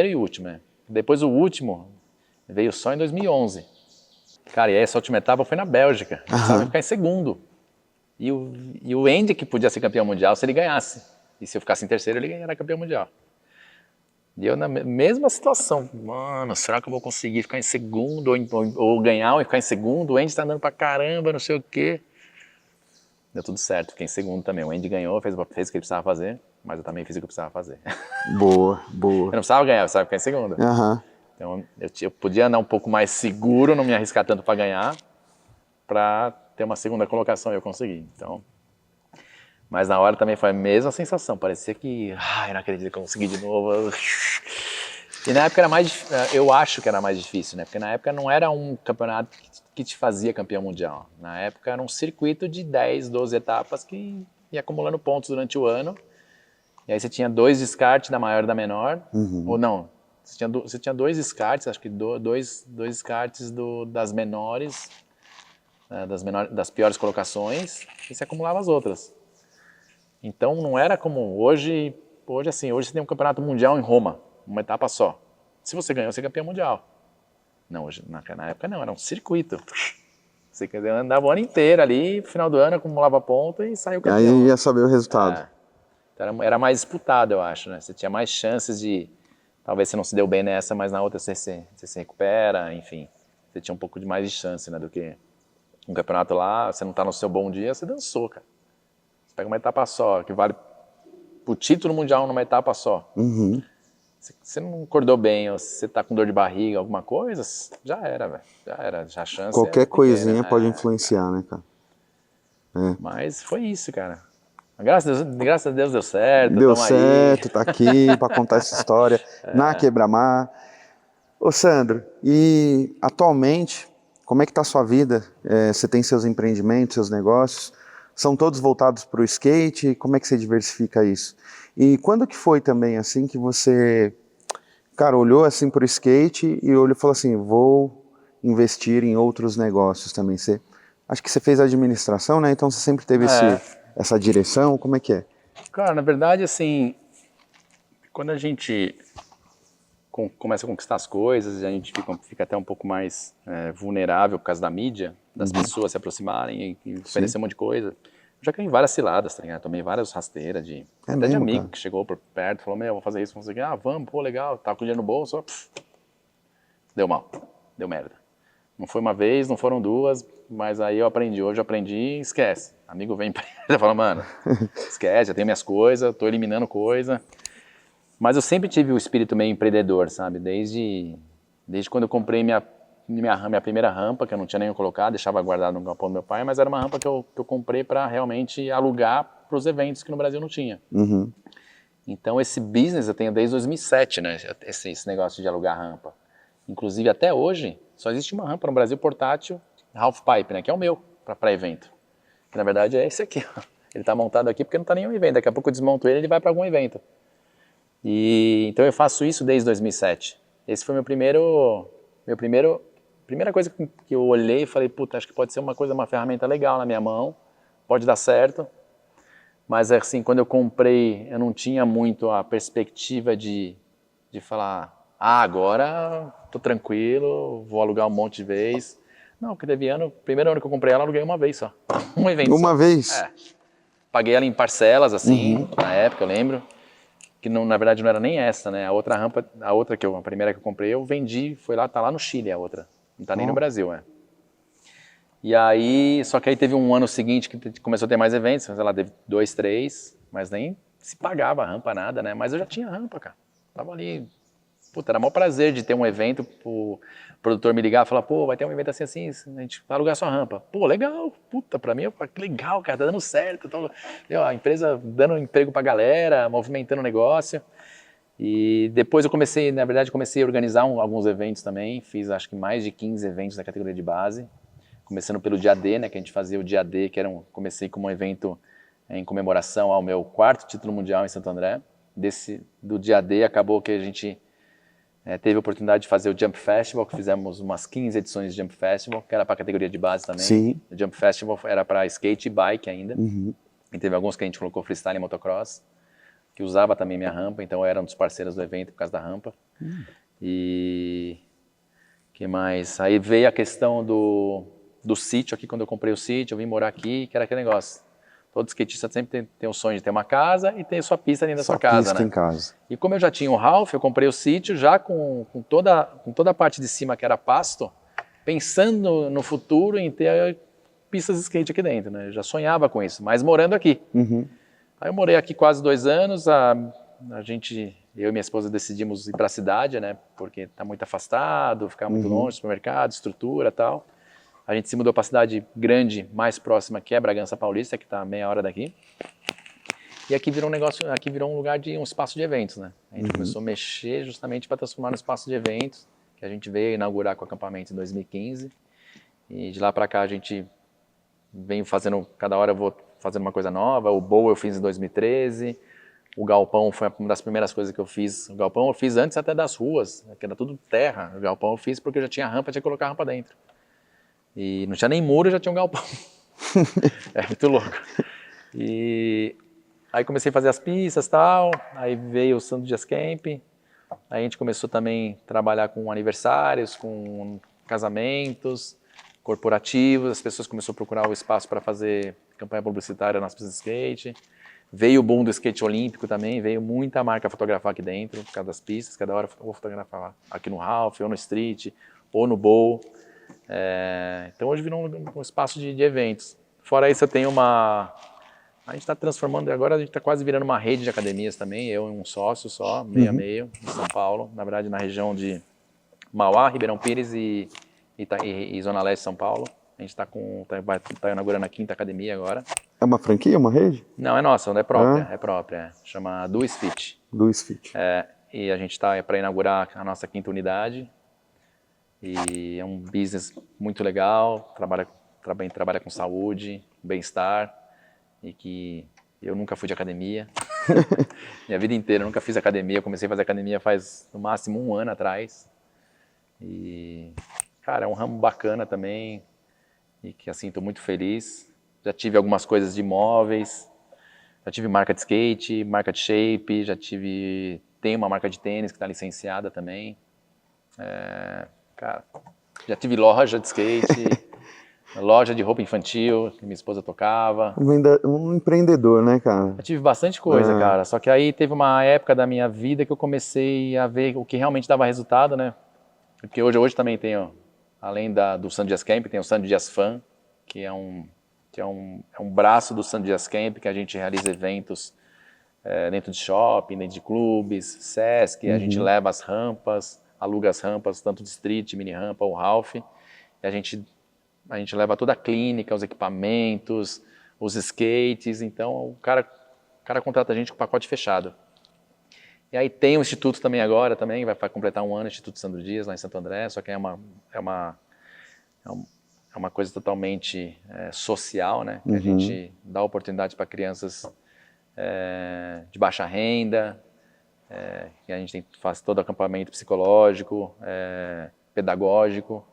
e o último, né? Depois o último veio só em 2011. Cara, e essa última etapa foi na Bélgica. Precisava ficar em segundo. E o Andy que podia ser campeão mundial se ele ganhasse. E se eu ficasse em terceiro, ele era campeão mundial. E eu na mesma situação. Mano, será que eu vou conseguir ficar em segundo ou ganhar ou ficar em segundo? O Andy tá andando pra caramba, não sei o quê. Deu tudo certo, fiquei em segundo também. O Andy ganhou, fez o que ele precisava fazer, mas eu também fiz o que eu precisava fazer. Boa. Eu não precisava ganhar, eu precisava ficar em segundo. Então eu podia andar um pouco mais seguro, não me arriscar tanto para ganhar, para ter uma segunda colocação e eu consegui. Então, mas na hora também foi a mesma sensação, parecia que, eu não acredito que eu consegui de novo. E na época eu acho que era mais difícil, né? Porque na época não era um campeonato que te fazia campeão mundial. Na época era um circuito de 10, 12 etapas que ia acumulando pontos durante o ano. E aí você tinha 2 descartes da maior e da menor, ou não, você tinha 2 descartes, acho que dois descartes das menores, das piores colocações, e você acumulava as outras. Então não era como hoje assim, hoje você tem um campeonato mundial em Roma, uma etapa só. Se você ganhou, você é campeão mundial. Não, hoje, na época não, era um circuito. Você andava o ano inteiro ali, no final do ano acumulava ponto e saiu campeão. Aí ia saber o resultado. Então era mais disputado, eu acho, né? Você tinha mais chances de... Talvez você não se deu bem nessa, mas na outra você se recupera, enfim. Você tinha um pouco de mais de chance, né? Do que um campeonato lá, você não tá no seu bom dia, você dançou, cara. Você pega uma etapa só, que vale o título mundial numa etapa só. Você não acordou bem, ou você tá com dor de barriga, alguma coisa, já era, velho. Já era, já a chance Qualquer pequena, coisinha pode influenciar, né, cara? Mas foi isso, cara. Graças a Deus deu certo. Deu certo, tá aqui pra contar essa história na Quebra-Mar. Ô Sandro, e atualmente, como é que tá a sua vida? Você tem seus empreendimentos, seus negócios? São todos voltados para o skate? Como é que você diversifica isso? E quando que foi também assim que você, cara, olhou assim para o skate e olhou e falou assim, vou investir em outros negócios também? Acho que você fez administração, né? Então você sempre teve essa direção, como é que é? Cara, na verdade, assim, quando a gente começa a conquistar as coisas, a gente fica até um pouco mais vulnerável por causa da mídia, das pessoas se aproximarem e oferecer um monte de coisa. Eu já caí em várias ciladas, tá ligado? Tomei várias rasteiras até de amigo, cara, que chegou por perto, falou, vou fazer isso, vamos fazer aqui. Vamos, pô, legal, tava com dinheiro no bolso, deu mal, deu merda. Não foi uma vez, não foram duas, mas aí hoje eu aprendi, esquece. Amigo vem e fala, mano, esquece, já tenho minhas coisas, tô eliminando coisa. Mas eu sempre tive o espírito meio empreendedor, sabe? Desde quando eu comprei minha primeira rampa, que eu não tinha nem colocado, deixava guardado no galpão do meu pai, mas era uma rampa que eu comprei para realmente alugar para os eventos que no Brasil não tinha. Uhum. Então esse business eu tenho desde 2007, né? Esse negócio de alugar rampa. Inclusive até hoje, só existe uma rampa no Brasil portátil, half pipe, né? Que é o meu, para evento. Que na verdade é esse aqui, ó. Ele está montado aqui porque não está nenhum evento. Daqui a pouco eu desmonto ele vai para algum evento. E então eu faço isso desde 2007. Esse foi primeira coisa que eu olhei e falei, puta, acho que pode ser uma ferramenta legal na minha mão, pode dar certo. Mas assim, quando eu comprei, eu não tinha muito a perspectiva de falar, agora tô tranquilo, vou alugar um monte de vez. Não, porque teve primeiro ano que eu comprei ela, aluguei uma vez só. Um evento Uma só. vez? Paguei ela em parcelas, assim, na época, eu lembro. Que não, na verdade não era nem essa, né? A outra rampa, a primeira que eu comprei, eu vendi, tá lá no Chile a outra. Não tá nem no Brasil, E aí, só que aí teve um ano seguinte que começou a ter mais eventos, sei lá, teve 2, 3, mas nem se pagava a rampa, nada, né? Mas eu já tinha rampa, cara. Tava ali, puta, era o maior prazer de ter um evento, o produtor me ligar e falar, pô, vai ter um evento assim, assim, a gente vai alugar sua rampa. Pô, legal, puta, pra mim, que legal, cara, tá dando certo. A empresa dando emprego pra galera, movimentando o negócio. E depois eu comecei a organizar alguns eventos também, fiz acho que mais de 15 eventos da categoria de base, começando pelo dia D, né, que a gente fazia o dia D, comecei como um evento em comemoração ao meu 4º título mundial em Santo André. Do dia D acabou que a gente teve a oportunidade de fazer o Jump Festival, que fizemos umas 15 edições de Jump Festival, que era para a categoria de base também. Sim. O Jump Festival era para skate e bike ainda. E teve alguns que a gente colocou freestyle e motocross, que usava também minha rampa, então eu era um dos parceiros do evento por causa da rampa. E que mais? Aí veio a questão do sítio aqui, quando eu comprei o sítio, eu vim morar aqui, que era aquele negócio. Todo skatista sempre tem o sonho de ter uma casa e ter sua pista dentro da sua casa, né? Em casa. E como eu já tinha o Ralph, eu comprei o sítio já com toda a parte de cima que era pasto, pensando no futuro em ter pistas de skate aqui dentro, né? Eu já sonhava com isso, mas morando aqui. Aí eu morei aqui quase 2 anos, eu e minha esposa decidimos ir para a cidade, né? Porque tá muito afastado, ficar muito longe do supermercado, estrutura e tal. A gente se mudou para a cidade grande, mais próxima, que é Bragança Paulista, que está a meia hora daqui. E aqui virou um lugar um espaço de eventos, né? A gente começou a mexer justamente para transformar no espaço de eventos, que a gente veio inaugurar com o acampamento em 2015. E de lá para cá a gente vem fazendo, cada hora eu vou fazendo uma coisa nova. O Bowl eu fiz em 2013. O galpão foi uma das primeiras coisas que eu fiz. O galpão eu fiz antes até das ruas, que era tudo terra. O galpão eu fiz porque eu já tinha rampa, tinha que colocar a rampa dentro. E não tinha nem muro, já tinha um galpão. É muito louco. E aí comecei a fazer as pistas e tal, aí veio o Santo Dias Camp, aí a gente começou também a trabalhar com aniversários, com casamentos, corporativos, as pessoas começaram a procurar o espaço para fazer campanha publicitária nas pistas de skate. Veio o boom do skate olímpico também, veio muita marca fotografar aqui dentro, por causa das pistas, cada hora eu vou fotografar lá, aqui no Ralph, ou no Street, ou no Bowl. Então hoje virou um espaço de eventos. Fora isso eu tenho a gente está transformando, agora a gente está quase virando uma rede de academias também, eu e um sócio só, meio a meio, em São Paulo, na verdade na região de Mauá, Ribeirão Pires e Zona Leste de São Paulo. A gente está inaugurando a 5ª academia agora. É uma franquia, uma rede? Não, é nossa, é própria. Chama Duis Fit. Duis Fit. E a gente está para inaugurar a nossa 5ª unidade. E é um business muito legal, trabalha com saúde, bem-estar, e que eu nunca fui de academia. Minha vida inteira eu nunca fiz academia, eu comecei a fazer academia faz no máximo 1 ano atrás. E, cara, é um ramo bacana também, e que assim, estou muito feliz. Já tive algumas coisas de imóveis, já tive marca de skate, marca de shape, tenho uma marca de tênis que está licenciada também. Cara, já tive loja de skate, loja de roupa infantil, que minha esposa tocava. Um empreendedor, né, cara? Já tive bastante coisa, cara. Só que aí teve uma época da minha vida que eu comecei a ver o que realmente dava resultado, né? Porque hoje também tenho, além do Santo Dias Camp, tem o Santo Dias Fan, que é um braço do Santo Dias Camp, que a gente realiza eventos dentro de shopping, dentro de clubes, Sesc, a gente leva as rampas, aluga as rampas, tanto de street, mini rampa ou half, e a gente leva toda a clínica, os equipamentos, os skates, então o cara contrata a gente com pacote fechado. E aí tem o Instituto também agora, vai completar um ano, o Instituto Sandro Dias, lá em Santo André, só que é uma coisa totalmente social, né? Que a gente dá oportunidade para crianças de baixa renda, que a gente faz todo acampamento psicológico, pedagógico.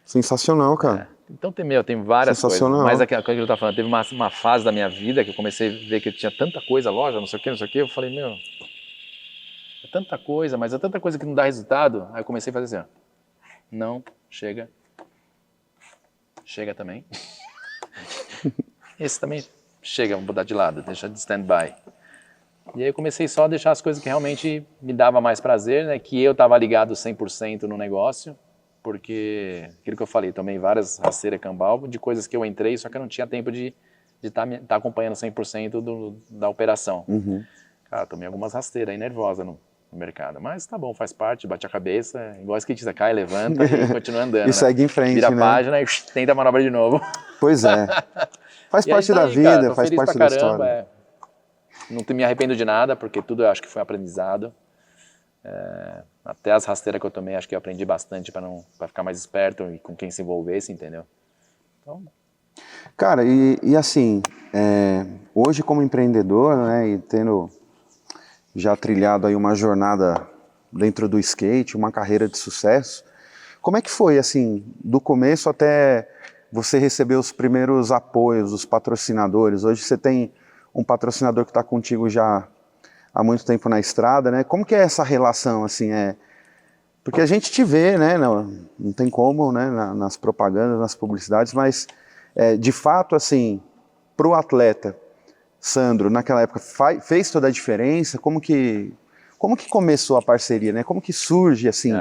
Sensacional, cara. Então tem várias coisas, mas aquilo que eu estava falando, teve uma fase da minha vida que eu comecei a ver que tinha tanta coisa, loja, não sei o que, eu falei, meu, é tanta coisa, mas é tanta coisa que não dá resultado, aí eu comecei a fazer assim, ó, não, chega também, esse também chega, vou botar de lado, deixa de stand-by. E aí eu comecei só a deixar as coisas que realmente me dava mais prazer, né, que eu estava ligado 100% no negócio, porque aquilo que eu falei, tomei várias rasteiras cambal de coisas que eu entrei, só que eu não tinha tempo de estar acompanhando 100% da operação. Cara, tomei algumas rasteiras aí nervosa no mercado, mas tá bom, faz parte, bate a cabeça, igual a skatista, cai, levanta e continua andando. E segue em frente, vira né? a página e tenta a manobra de novo. Pois é. Faz parte da vida, cara, faz parte da história. Não me arrependo de nada, porque tudo eu acho que foi aprendizado. Até as rasteiras que eu tomei, acho que eu aprendi bastante para ficar mais esperto e com quem se envolvesse, entendeu? Então... Cara, e assim, hoje como empreendedor, né, e tendo já trilhado aí uma jornada dentro do skate, uma carreira de sucesso, como é que foi, assim, do começo até você receber os primeiros apoios, os patrocinadores? Hoje você tem um patrocinador que está contigo já há muito tempo na estrada, né? Como que é essa relação, assim, porque a gente te vê, né, não tem como, né, nas propagandas, nas publicidades, mas de fato, assim, para o atleta, Sandro, naquela época, fez toda a diferença? Como que começou a parceria, né? Como que surge, assim?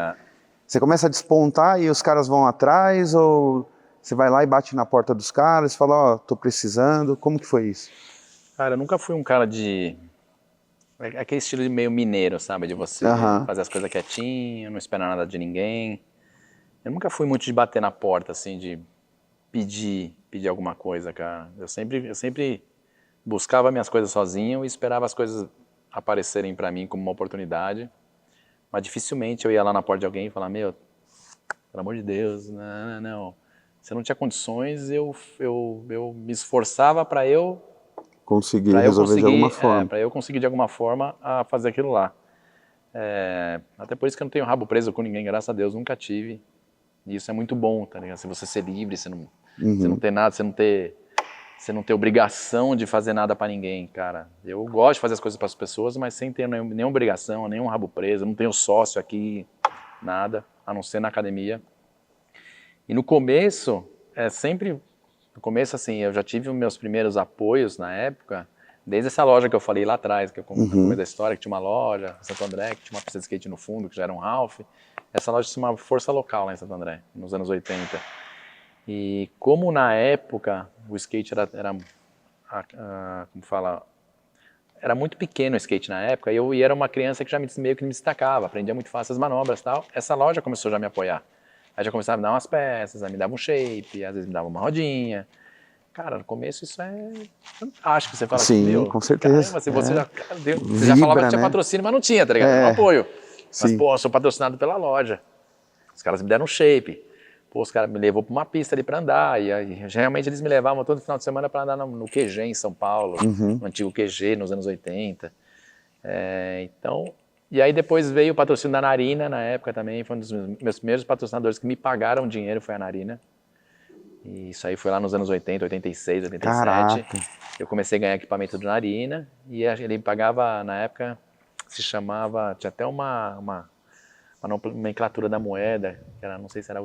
Você começa a despontar e os caras vão atrás, ou você vai lá e bate na porta dos caras e fala, ó, tô precisando, como que foi isso? Cara, eu nunca fui um cara de... aquele estilo de meio mineiro, sabe? De você fazer as coisas quietinho, não esperar nada de ninguém. Eu nunca fui muito de bater na porta, assim, de pedir alguma coisa, cara. Eu sempre buscava minhas coisas sozinho e esperava as coisas aparecerem pra mim como uma oportunidade. Mas dificilmente eu ia lá na porta de alguém e falar, meu, pelo amor de Deus, não. Se eu não tinha condições, eu me esforçava para eu conseguir resolver de alguma forma. Para eu conseguir de alguma forma a fazer aquilo lá. Até por isso que eu não tenho rabo preso com ninguém, graças a Deus, nunca tive. E isso é muito bom, tá ligado? Se você ser livre, você não ter nada, você não ter obrigação de fazer nada para ninguém, cara. Eu gosto de fazer as coisas para as pessoas, mas sem ter nenhuma obrigação, nenhum rabo preso. Eu não tenho sócio aqui, nada, a não ser na academia. E no começo, no começo, assim, eu já tive os meus primeiros apoios na época, desde essa loja que eu falei lá atrás, que eu contei da história, que tinha uma loja em Santo André, que tinha uma pista de skate no fundo, que já era um half. Essa loja se chamava Força Local lá em Santo André, nos anos 80. E como na época o skate como fala, era muito pequeno o skate na época, e era uma criança que já meio que me destacava, aprendia muito fácil as manobras e tal, essa loja começou já a me apoiar. Aí já começava a me dar umas peças, aí me dava um shape, às vezes me dava uma rodinha. Cara, no começo isso é fantástico. Você fala assim, meu, com certeza. Caramba, se você você já falava que tinha patrocínio, mas não tinha, tá ligado? Era um apoio. Mas, pô, eu sou patrocinado pela loja. Os caras me deram um shape. Pô, os caras me levou pra uma pista ali pra andar. E aí, geralmente eles me levavam todo final de semana pra andar no QG em São Paulo, no antigo QG, nos anos 80. Então... E aí depois veio o patrocínio da Narina, na época também, foi um dos meus primeiros patrocinadores que me pagaram dinheiro, foi a Narina. E isso aí foi lá nos anos 80, 86, 87. Caraca. Eu comecei a ganhar equipamento do Narina, e ele me pagava, na época, se chamava, tinha até uma nomenclatura da moeda, que era, não sei se era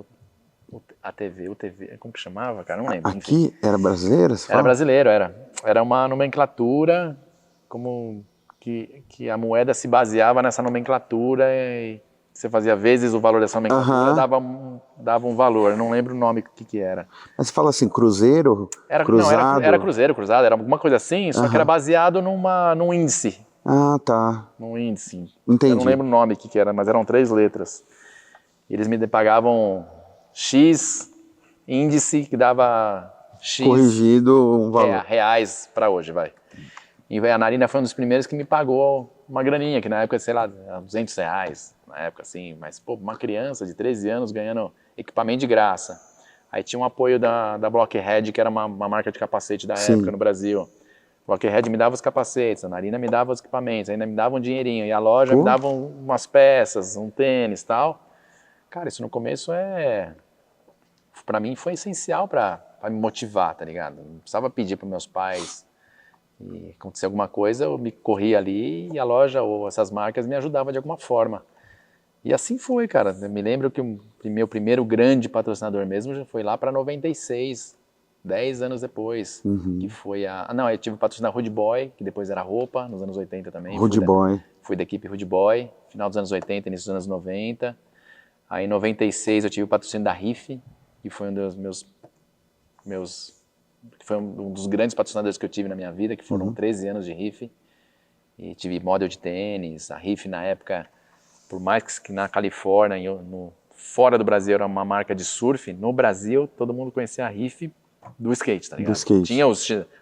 ATV, UTV, como que chamava, cara, não lembro. Aqui enfim. Era brasileiro? Era brasileiro, era uma nomenclatura como... Que a moeda se baseava nessa nomenclatura e você fazia vezes o valor dessa nomenclatura, dava um valor, eu não lembro o nome que era. Mas você fala assim, cruzeiro, cruzado? Não, era cruzeiro, cruzado, era alguma coisa assim, só que era baseado num índice. Ah, tá. num índice. Entendi. Eu não lembro o nome que era, mas eram 3 letras. Eles me pagavam X índice, que dava X Corrigido um valor. reais para hoje, vai. E a Narina foi um dos primeiros que me pagou uma graninha, que na época, sei lá, era R$ 200, na época assim, mas pô, uma criança de 13 anos ganhando equipamento de graça. Aí tinha um apoio da Blockhead, que era uma marca de capacete da época Sim. no Brasil. Blockhead me dava os capacetes, a Narina me dava os equipamentos, ainda me dava um dinheirinho, e a loja me Pô. dava umas peças, um tênis e tal. Cara, isso no começo pra mim foi essencial pra me motivar, tá ligado? Não precisava pedir pros meus pais. E acontecia alguma coisa, eu me corria ali e a loja ou essas marcas me ajudavam de alguma forma. E assim foi, cara. Eu me lembro que o meu primeiro grande patrocinador mesmo já foi lá para 96, 10 anos depois. Que foi Não, eu tive o patrocínio da Rude Boy, que depois era roupa, nos anos 80 também. Rude Boy. Fui da equipe Rude Boy, final dos anos 80, início dos anos 90. Aí em 96 eu tive o patrocínio da Riff, que foi um dos que foi um dos grandes patrocinadores que eu tive na minha vida, que foram 13 anos de Riff. E tive model de tênis, a Riff na época, por mais que na Califórnia, fora do Brasil era uma marca de surf, no Brasil todo mundo conhecia a Riff do skate, tá ligado? Do skate. Tinha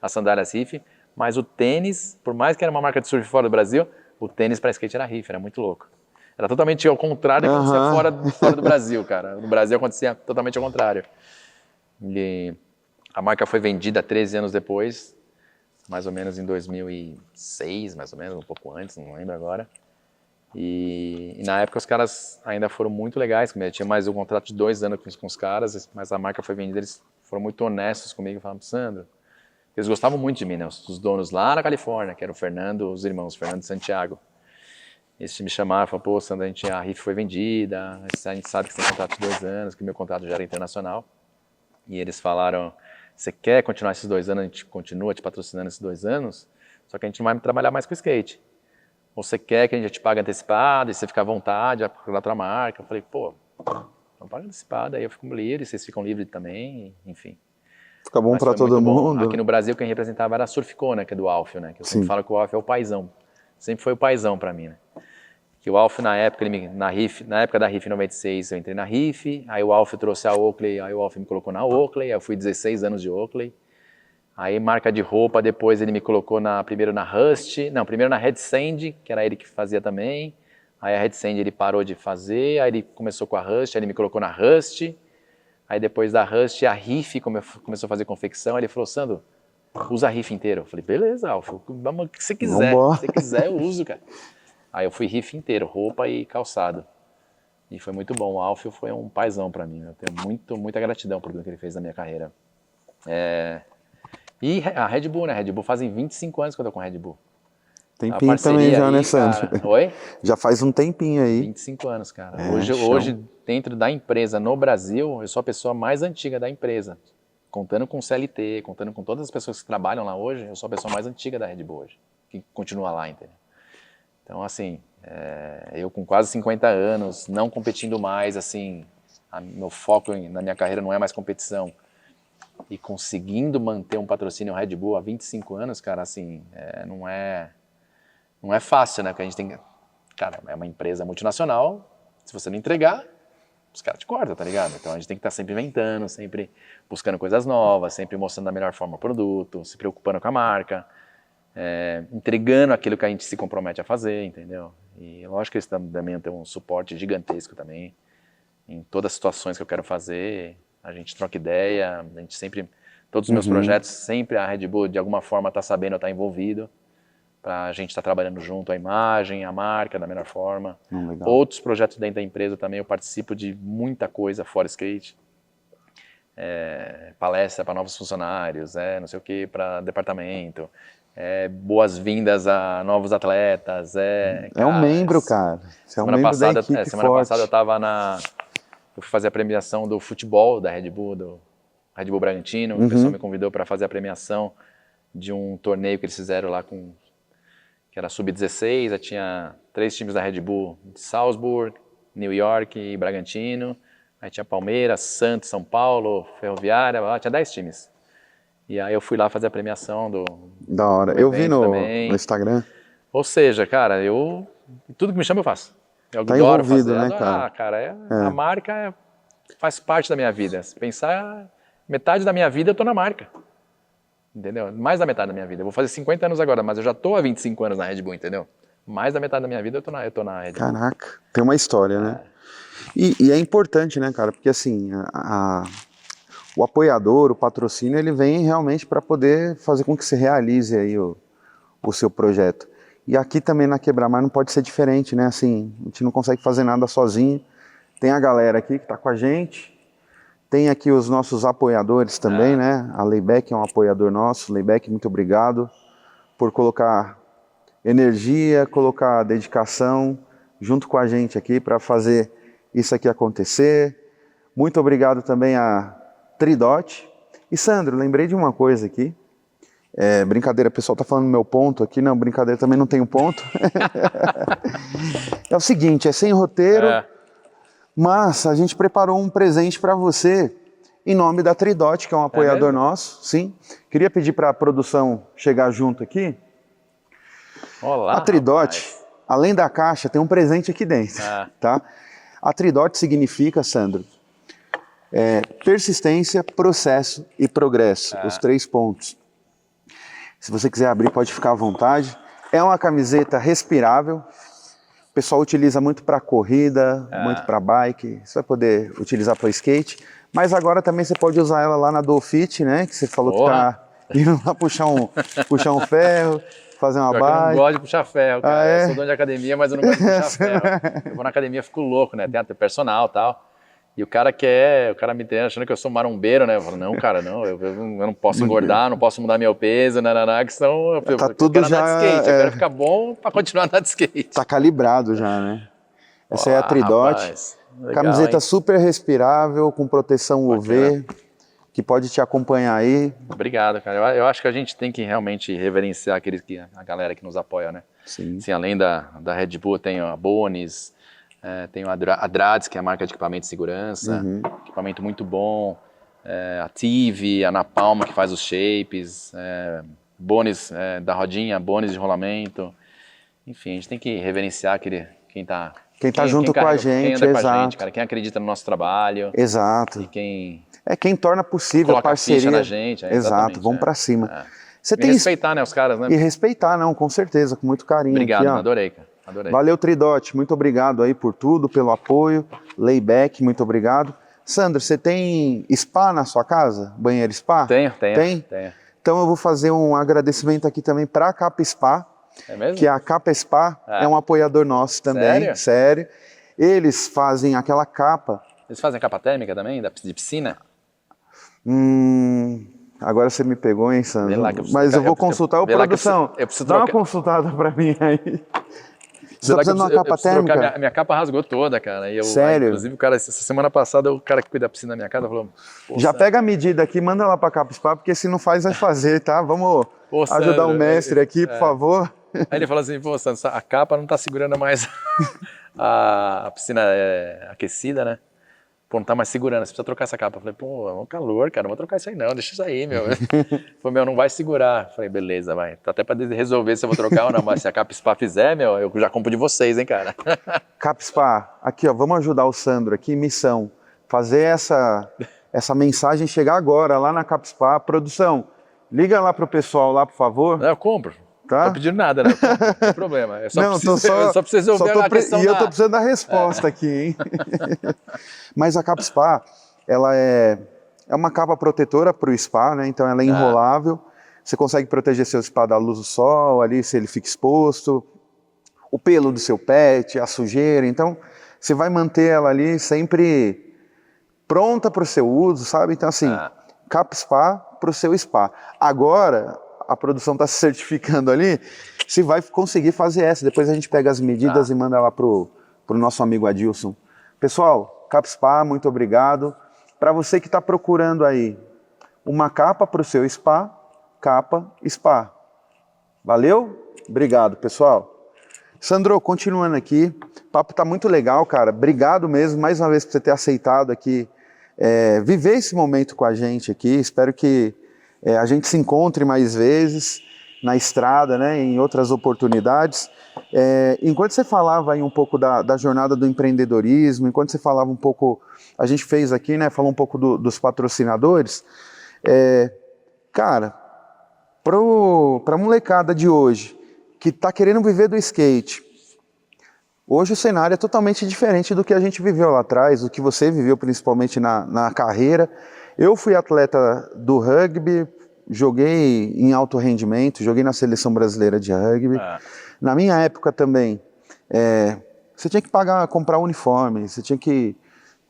as sandálias Riff, mas o tênis, por mais que era uma marca de surf fora do Brasil, o tênis para skate era Riff, era muito louco. Era totalmente ao contrário do que acontecia fora do Brasil, cara. No Brasil acontecia totalmente ao contrário. E a marca foi vendida 13 anos depois, mais ou menos em 2006, mais ou menos, um pouco antes, não lembro agora. E na época os caras ainda foram muito legais comigo. Eu tinha mais um contrato de 2 anos com os caras, mas a marca foi vendida, eles foram muito honestos comigo, falaram, Sandro, eles gostavam muito de mim, né? Os donos lá na Califórnia, que eram o Fernando, os irmãos, Fernando e Santiago. Eles me chamaram, falaram, pô, Sandro, a Riff foi vendida, a gente sabe que você tem contrato de 2 anos, que meu contrato já era internacional. E eles falaram, você quer continuar esses 2 anos, a gente continua te patrocinando esses 2 anos, só que a gente não vai trabalhar mais com skate. Ou você quer que a gente te pague antecipado e você fica à vontade, vai procurar outra marca. Eu falei, pô, não paga antecipado, aí eu fico livre, vocês ficam livres também, enfim. Fica bom para todo mundo. Aqui no Brasil quem representava era a Surfco, né, que é do Alfio, né, que eu sempre falo que o Alfio é o paizão. Sempre foi o paizão para mim, né. Que o Alfio na época, na época da Riff em 96, eu entrei na Riff, aí o Alfio trouxe a Oakley, aí o Alfio me colocou na Oakley, aí eu fui 16 anos de Oakley. Aí marca de roupa, depois ele me colocou primeiro na Rust, não, primeiro na Red Sand, que era ele que fazia também. Aí a Red Sand ele parou de fazer, aí ele começou com a Rust, aí ele me colocou na Rust. Aí depois da Rust, a Riff começou a fazer confecção, aí ele falou, Sandro, usa a Riff inteiro. Eu falei, beleza, Alfio, o que você quiser, Vambora. se você quiser eu uso, cara. Aí eu fui Riff inteiro, roupa e calçado. E foi muito bom, o Alfio foi um paizão pra mim, eu tenho muita gratidão por tudo que ele fez na minha carreira. E a Red Bull, né? Red Bull fazem 25 anos que eu tô com a Red Bull. Tempinho também já, né, Sandro? Cara... Oi? Já faz um tempinho aí. 25 anos, cara. É, hoje, dentro da empresa no Brasil, eu sou a pessoa mais antiga da empresa. Contando com o CLT, contando com todas as pessoas que trabalham lá hoje, eu sou a pessoa mais antiga da Red Bull hoje, que continua lá, entendeu? Então, assim, eu com quase 50 anos, não competindo mais, assim, meu foco na minha carreira não é mais competição, e conseguindo manter um patrocínio Red Bull há 25 anos, cara, assim, não é fácil, né? Porque a gente tem, cara, é uma empresa multinacional, se você não entregar, os caras te cortam, tá ligado? Então a gente tem que estar sempre inventando, sempre buscando coisas novas, sempre mostrando da melhor forma o produto, se preocupando com a marca, entregando aquilo que a gente se compromete a fazer, entendeu? E lógico que isso também tem um suporte gigantesco também, em todas as situações que eu quero fazer, a gente troca ideia, a gente sempre, todos os meus projetos, sempre a Red Bull de alguma forma está sabendo, está envolvido, para a gente estar trabalhando junto a imagem, a marca da melhor forma. Outros projetos dentro da empresa também, eu participo de muita coisa fora skate, palestra para novos funcionários, não sei o que, para departamento, boas-vindas a novos atletas. Um membro, cara. Você é um membro da equipe semana passada eu fui fazer a premiação do futebol da Red Bull, do Red Bull Bragantino. O pessoal me convidou para fazer a premiação de um torneio que eles fizeram lá que era sub-16, tinha 3 times da Red Bull, de Salzburg, New York e Bragantino, aí tinha Palmeiras, Santos, São Paulo, Ferroviária, tinha 10 times. E aí eu fui lá fazer a premiação Da hora. Eu vi no Instagram. Ou seja, cara, tudo que me chama eu faço. Eu Tá adoro envolvido, fazer. né, cara? Cara, a marca faz parte da minha vida. Se pensar, metade da minha vida eu tô na marca. Entendeu? Mais da metade da minha vida. Eu vou fazer 50 anos agora, mas eu já tô há 25 anos na Red Bull, entendeu? Mais da metade da minha vida eu tô na Red Bull. Caraca, tem uma história, né? E é importante, né, cara? Porque assim, o apoiador, o patrocínio, ele vem realmente para poder fazer com que se realize aí o seu projeto. E aqui também na Quebra-Mar não pode ser diferente, né? Assim, a gente não consegue fazer nada sozinho. Tem a galera aqui que está com a gente, tem aqui os nossos apoiadores também, né? A Layback é um apoiador nosso. Layback, muito obrigado por colocar energia, colocar dedicação junto com a gente aqui para fazer isso aqui acontecer. Muito obrigado também a Tridot. E Sandro, lembrei de uma coisa aqui. Brincadeira, o pessoal tá falando meu ponto aqui. Não, brincadeira, também não tenho ponto. É o seguinte, é sem roteiro, mas a gente preparou um presente para você em nome da Tridot, que é um apoiador nosso. Sim. Queria pedir para a produção chegar junto aqui. Olá, a Tridot, além da caixa, tem um presente aqui dentro. Tá? A Tridot significa, Sandro, persistência, processo e progresso. Os 3 pontos. Se você quiser abrir, pode ficar à vontade. É uma camiseta respirável. O pessoal utiliza muito para corrida, muito para bike. Você vai poder utilizar para skate. Mas agora também você pode usar ela lá na Dolfit, né? Que você falou que tá indo lá puxar um ferro, fazer uma bike. Eu não gosto de puxar ferro, cara. Eu sou dono de academia, mas eu não gosto de puxar ferro. Eu vou na academia, fico louco, né? Tem personal e tal. E o cara me treina achando que eu sou marombeiro, né? Eu falo, não, cara, não, eu não posso engordar, não posso mudar meu peso, que senão eu quero andar de skate, eu quero ficar bom pra continuar andando de skate. Tá calibrado já, né? Essa é a Tridot. Rapaz, legal, camiseta hein? super respirável, com proteção UV, que pode te acompanhar aí. Obrigado, cara. Eu acho que a gente tem que realmente reverenciar a galera que nos apoia, né? Sim. Assim, além da Red Bull, tem a Bonis, tem a Drades, que é a marca de equipamento de segurança, equipamento muito bom, a TV, a Napalm, que faz os shapes, Bonis da rodinha, Bonis de rolamento. Enfim, a gente tem que reverenciar quem tá junto com a gente, quem anda exato. com a gente, cara, quem acredita no nosso trabalho. Exato. E quem torna possível coloca a parceria. ficha na gente. Exato, vamos pra cima. Você tem respeitar, né, os caras, né? E respeitar, não, com certeza, com muito carinho. Obrigado, aqui, adorei, cara. Adorei. Valeu, Tridot, muito obrigado aí por tudo, pelo apoio. Layback, muito obrigado. Sandro, você tem spa na sua casa? Banheiro spa? Tenho. Então eu vou fazer um agradecimento aqui também para a Capa Spa. É mesmo? Que a Capa Spa é um apoiador nosso também. Sério? Eles fazem aquela capa. Eles fazem capa térmica também, de piscina? Agora você me pegou, hein, Sandro? Mas eu vou consultar. Produção, dá uma consultada para mim aí. Você tá precisando de uma capa térmica? Minha capa rasgou toda, cara. Sério? Inclusive, essa semana passada, o cara que cuida da piscina da minha casa falou... Já pega a medida aqui, manda lá pra Capa Spa, porque se não faz, vai fazer, tá? Vamos ajudar o mestre aqui, por favor. Aí ele falou assim, Sandro, a capa não tá segurando mais a piscina aquecida, né? Pô, não tá mais segurando, você precisa trocar essa capa. Eu falei, é um calor, cara, não vou trocar isso aí não, deixa isso aí, meu. Falei, não vai segurar. Eu falei, beleza, vai. Tá até pra resolver se eu vou trocar ou não, mas se a Capa Spa fizer, eu já compro de vocês, hein, cara. Capa Spa, aqui, ó, vamos ajudar o Sandro aqui, missão. Fazer essa mensagem chegar agora lá na Capa Spa. Produção, liga lá pro pessoal lá, por favor. Não, eu compro. Tá? Não tô pedindo nada, né? Não tem problema. Eu só preciso ouvir a questão. E eu tô precisando da resposta aqui, hein? Mas a Capa Spa, ela é uma capa protetora para o spa, né? Então ela é enrolável. Você consegue proteger seu spa da luz do sol, ali, se ele fica exposto. O pelo do seu pet, a sujeira. Então, você vai manter ela ali sempre pronta para o seu uso, sabe? Então, assim, Capa Spa para o seu spa. Agora... a produção está se certificando ali, se vai conseguir fazer essa. Depois a gente pega as medidas e manda lá pro nosso amigo Adilson. Pessoal, Capa Spa, muito obrigado. Para você que está procurando aí uma capa para o seu spa, Capa Spa. Valeu? Obrigado, pessoal. Sandro, continuando aqui, o papo está muito legal, cara. Obrigado mesmo, mais uma vez, por você ter aceitado aqui, viver esse momento com a gente aqui. Espero que a gente se encontre mais vezes. na estrada, né, em outras oportunidades. Enquanto você falava aí um pouco da jornada do empreendedorismo, enquanto você falava um pouco, a gente fez aqui, né, falou um pouco dos patrocinadores, cara, pra molecada de hoje, que tá querendo viver do skate, hoje o cenário é totalmente diferente do que a gente viveu lá atrás, do que você viveu principalmente na carreira. Eu fui atleta do rugby, joguei em alto rendimento, joguei na seleção brasileira de rugby. Na minha época também, você tinha que comprar uniforme, você tinha que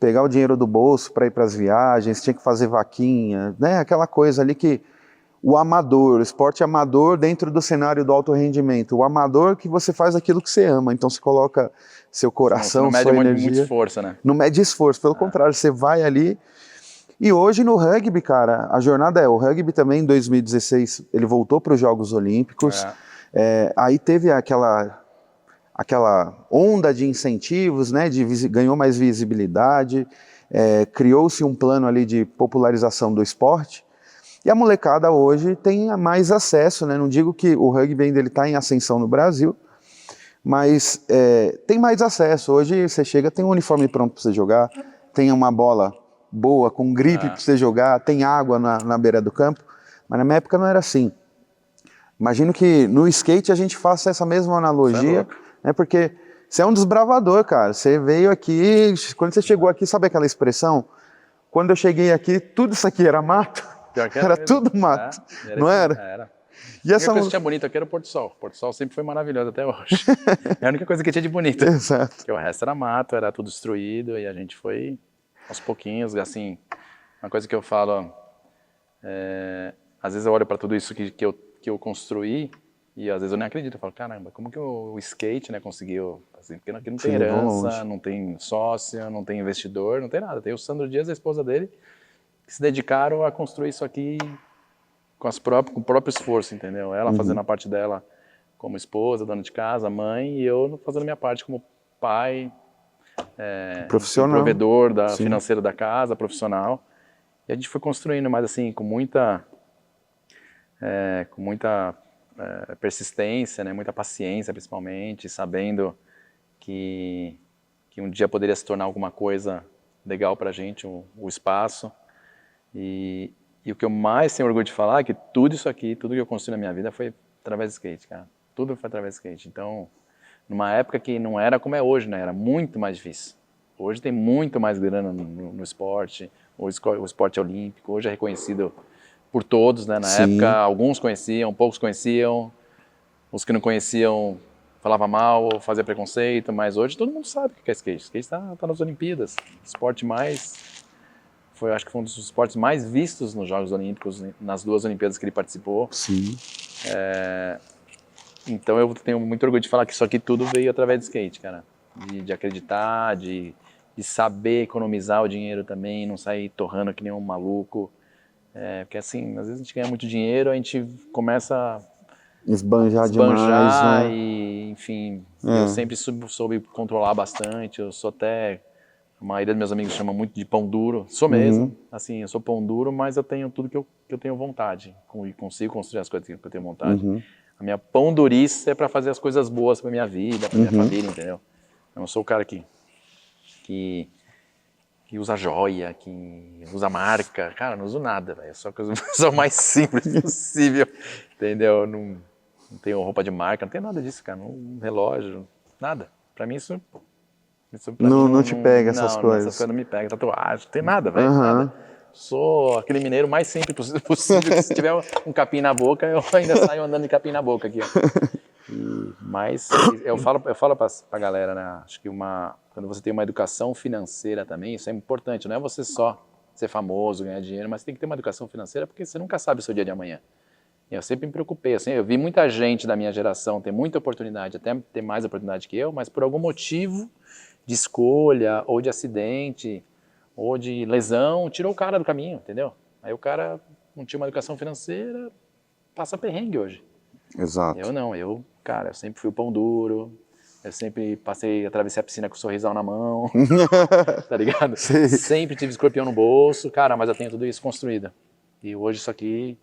pegar o dinheiro do bolso para ir para as viagens, você tinha que fazer vaquinha, né? Aquela coisa ali que o amador, o esporte amador dentro do cenário do alto rendimento, o amador que você faz aquilo que você ama, então você coloca seu coração, sua energia. Muito esforço, né? Não mede esforço, pelo contrário, você vai ali. E hoje no rugby, cara, a jornada o rugby também em 2016, ele voltou para os Jogos Olímpicos, aí teve aquela onda de incentivos, né, ganhou mais visibilidade, criou-se um plano ali de popularização do esporte, e a molecada hoje tem mais acesso, né, não digo que o rugby ainda está em ascensão no Brasil, mas tem mais acesso. Hoje você chega, tem um uniforme pronto para você jogar, tem uma bola boa, com gripe para você jogar, tem água na beira do campo, mas na minha época não era assim. Imagino que no skate a gente faça essa mesma analogia, né, porque você é um desbravador, cara, você veio aqui, quando você chegou aqui, sabe aquela expressão? Quando eu cheguei aqui, tudo isso aqui era mato, era tudo mato, não era? Era. E a única coisa que tinha bonito aqui era o Porto Sol. O Porto Sol sempre foi maravilhoso até hoje. É a única coisa que tinha de bonito. Exato. Porque o resto era mato, era tudo destruído e a gente foi aos pouquinhos, assim, uma coisa que eu falo, às vezes eu olho para tudo isso que eu construí e às vezes eu nem acredito, eu falo, caramba, como que o skate, né, conseguiu, assim, porque aqui não tem herança, não tem sócio, não tem investidor, não tem nada, tem o Sandro Dias e a esposa dele que se dedicaram a construir isso aqui com o próprio esforço, entendeu? Ela fazendo a parte dela como esposa, dona de casa, mãe, e eu fazendo a minha parte como pai, profissional, provedor financeiro da casa, profissional. E a gente foi construindo, mas assim, com muita persistência, né, muita paciência, principalmente, sabendo que um dia poderia se tornar alguma coisa legal pra gente, o espaço. E o que eu mais tenho orgulho de falar é que tudo isso aqui, tudo que eu construí na minha vida foi através do skate, cara. Tudo foi através do skate. Então, numa época que não era como é hoje, né? Era muito mais difícil. Hoje tem muito mais grana no esporte, o esporte é olímpico, hoje é reconhecido por todos, né? Na época, alguns conheciam, poucos conheciam, os que não conheciam falavam mal, fazia preconceito, mas hoje todo mundo sabe o que é skate. Skate tá nas Olimpíadas, esporte acho que foi um dos esportes mais vistos nos Jogos Olímpicos, nas 2 Olimpíadas que ele participou. Sim. Então eu tenho muito orgulho de falar que isso aqui tudo veio através do skate, cara. De acreditar, de saber economizar o dinheiro também, não sair torrando que nem um maluco. Porque assim, às vezes a gente ganha muito dinheiro, a gente começa a esbanjar demais, né? E, enfim, eu sempre soube controlar bastante, eu sou até... A maioria dos meus amigos chama muito de pão duro. Sou mesmo. Assim, eu sou pão duro, mas eu tenho tudo que eu tenho vontade. E consigo construir as coisas que eu tenho vontade. A minha pão durice é para fazer as coisas boas para minha vida, para minha família, entendeu? Eu não sou o cara que usa joia, que usa marca. Cara, eu não uso nada, velho. Só que eu sou o mais simples possível, entendeu? Não tenho roupa de marca, não tenho nada disso, cara. Um relógio, nada. Para mim isso não te pega essas coisas. Essas coisas não me pegam. Tatuagem, não tem nada, velho. Nada. Sou aquele mineiro mais simples possível, que se tiver um capim na boca, eu ainda saio andando de capim na boca aqui, ó. Mas eu falo pra galera, né? Acho que quando você tem uma educação financeira também, isso é importante. Não é você só ser famoso, ganhar dinheiro, mas tem que ter uma educação financeira porque você nunca sabe o seu dia de amanhã. E eu sempre me preocupei, assim, eu vi muita gente da minha geração ter muita oportunidade, até ter mais oportunidade que eu, mas por algum motivo de escolha, ou de acidente, ou de lesão, tirou o cara do caminho, entendeu? Aí o cara não tinha uma educação financeira, passa perrengue hoje. Exato. Eu não, eu sempre fui o pão duro, eu sempre atravessei a piscina com um sorrisão na mão, tá ligado? Sempre tive escorpião no bolso, cara, mas eu tenho tudo isso construído. E hoje isso aqui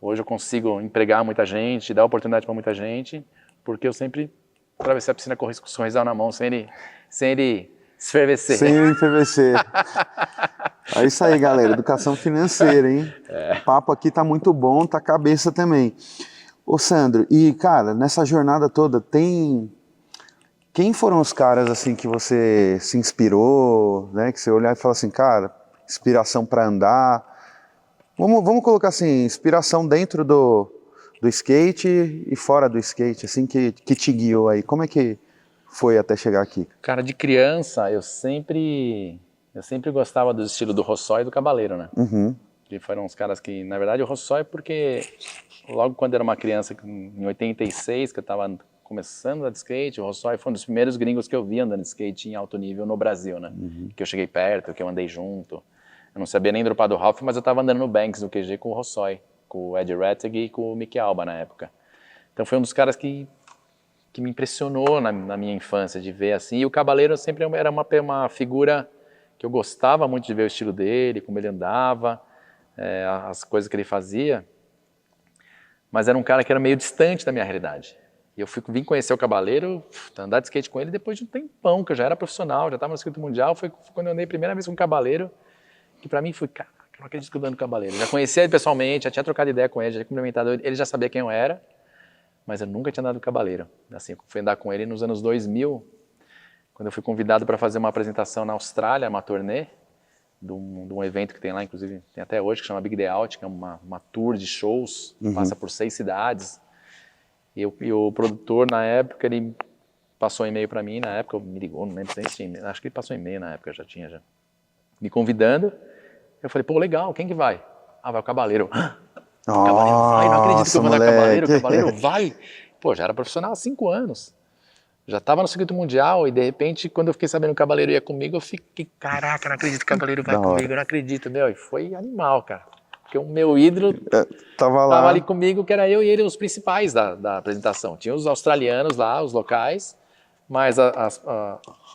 Hoje eu consigo empregar muita gente, dar oportunidade para muita gente, porque eu sempre atravessei a piscina com o sorrisal na mão, sem ele esfervecer. Sem ele enfervecer. É isso aí, galera. Educação financeira, hein? O papo aqui tá muito bom, tá cabeça também. Ô, Sandro, e, cara, nessa jornada toda, quem foram os caras, assim, que você se inspirou, né? Que você olhar e falar assim, cara, inspiração para andar. Vamos colocar assim, inspiração dentro do skate e fora do skate, assim, que te guiou aí. Como é que foi até chegar aqui? Cara, de criança, eu sempre gostava do estilo do Rossói e do Cabaleiro, né? Uhum. Que foram os caras que, na verdade, o Rossói porque logo quando eu era uma criança, em 86, que eu estava começando a andar de skate, o Rossói foi um dos primeiros gringos que eu vi andando de skate em alto nível no Brasil, né? Que eu cheguei perto, que eu andei junto. Eu não sabia nem dropar do Ralph, mas eu estava andando no Banks, no QG, com o Rossói, com o Ed Rettig e com o Mickey Alba na época. Então foi um dos caras que me impressionou na minha infância, de ver assim. E o Cabaleiro sempre era uma figura que eu gostava muito de ver o estilo dele, como ele andava, as coisas que ele fazia. Mas era um cara que era meio distante da minha realidade. E eu vim conhecer o Cabaleiro, andar de skate com ele depois de um tempão, que eu já era profissional, já estava no circuito mundial. Foi quando eu andei a primeira vez com o Cabaleiro, que pra mim foi, cara, eu não acredito que eu tô andando com o Cabaleiro. Já conhecia ele pessoalmente, já tinha trocado ideia com ele, já tinha cumprimentado ele, ele já sabia quem eu era, mas eu nunca tinha andado com o Cabaleiro. Assim, eu fui andar com ele nos anos 2000, quando eu fui convidado para fazer uma apresentação na Austrália, uma turnê, de um evento que tem lá, inclusive tem até hoje, que chama Big Day Out, que é uma tour de shows, passa por 6 cidades. E o produtor, na época, ele passou um e-mail para mim, na época, me ligou, não lembro se tinha, acho que ele passou um e-mail na época, já tinha, me convidando. Eu falei, pô, legal, quem que vai? Ah, vai o Cabaleiro. O Cabaleiro vai, não acredito que eu vou andar Cabaleiro, o Cabaleiro vai. Pô, já era profissional há 5 anos. Já estava no circuito mundial e, de repente, quando eu fiquei sabendo que o Cabaleiro ia comigo, eu fiquei, caraca, não acredito que o Cabaleiro vai comigo, eu não acredito, meu. E foi animal, cara. Porque o meu ídolo tava ali comigo, que era eu e ele, os principais da apresentação. Tinha os australianos lá, os locais, mas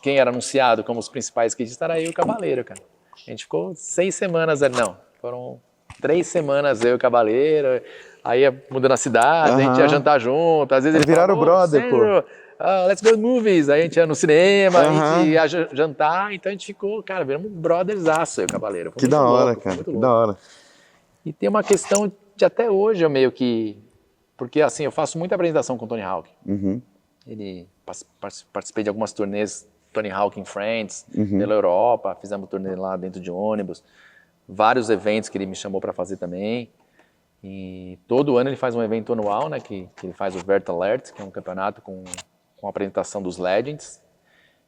quem era anunciado como os principais skatistas era eu e o Cabaleiro, cara. A gente ficou 6 semanas, não, foram 3 semanas eu e o Cabaleiro, aí ia mudando a cidade, a gente ia jantar junto, às vezes ele viraram falava, brother, pô. Let's go to movies, aí a gente ia no cinema, a gente ia jantar, então a gente ficou, cara, viramos brotherzaço eu e o Cabaleiro. Que da hora, cara, que da hora. E tem uma questão de até hoje eu meio que, porque assim, eu faço muita apresentação com o Tony Hawk. Ele, participei de algumas turnês Tony Hawk and Friends, pela Europa, fizemos turnê lá dentro de ônibus, vários eventos que ele me chamou para fazer também. E todo ano ele faz um evento anual, né, que ele faz o Vert Alert, que é um campeonato com a apresentação dos Legends.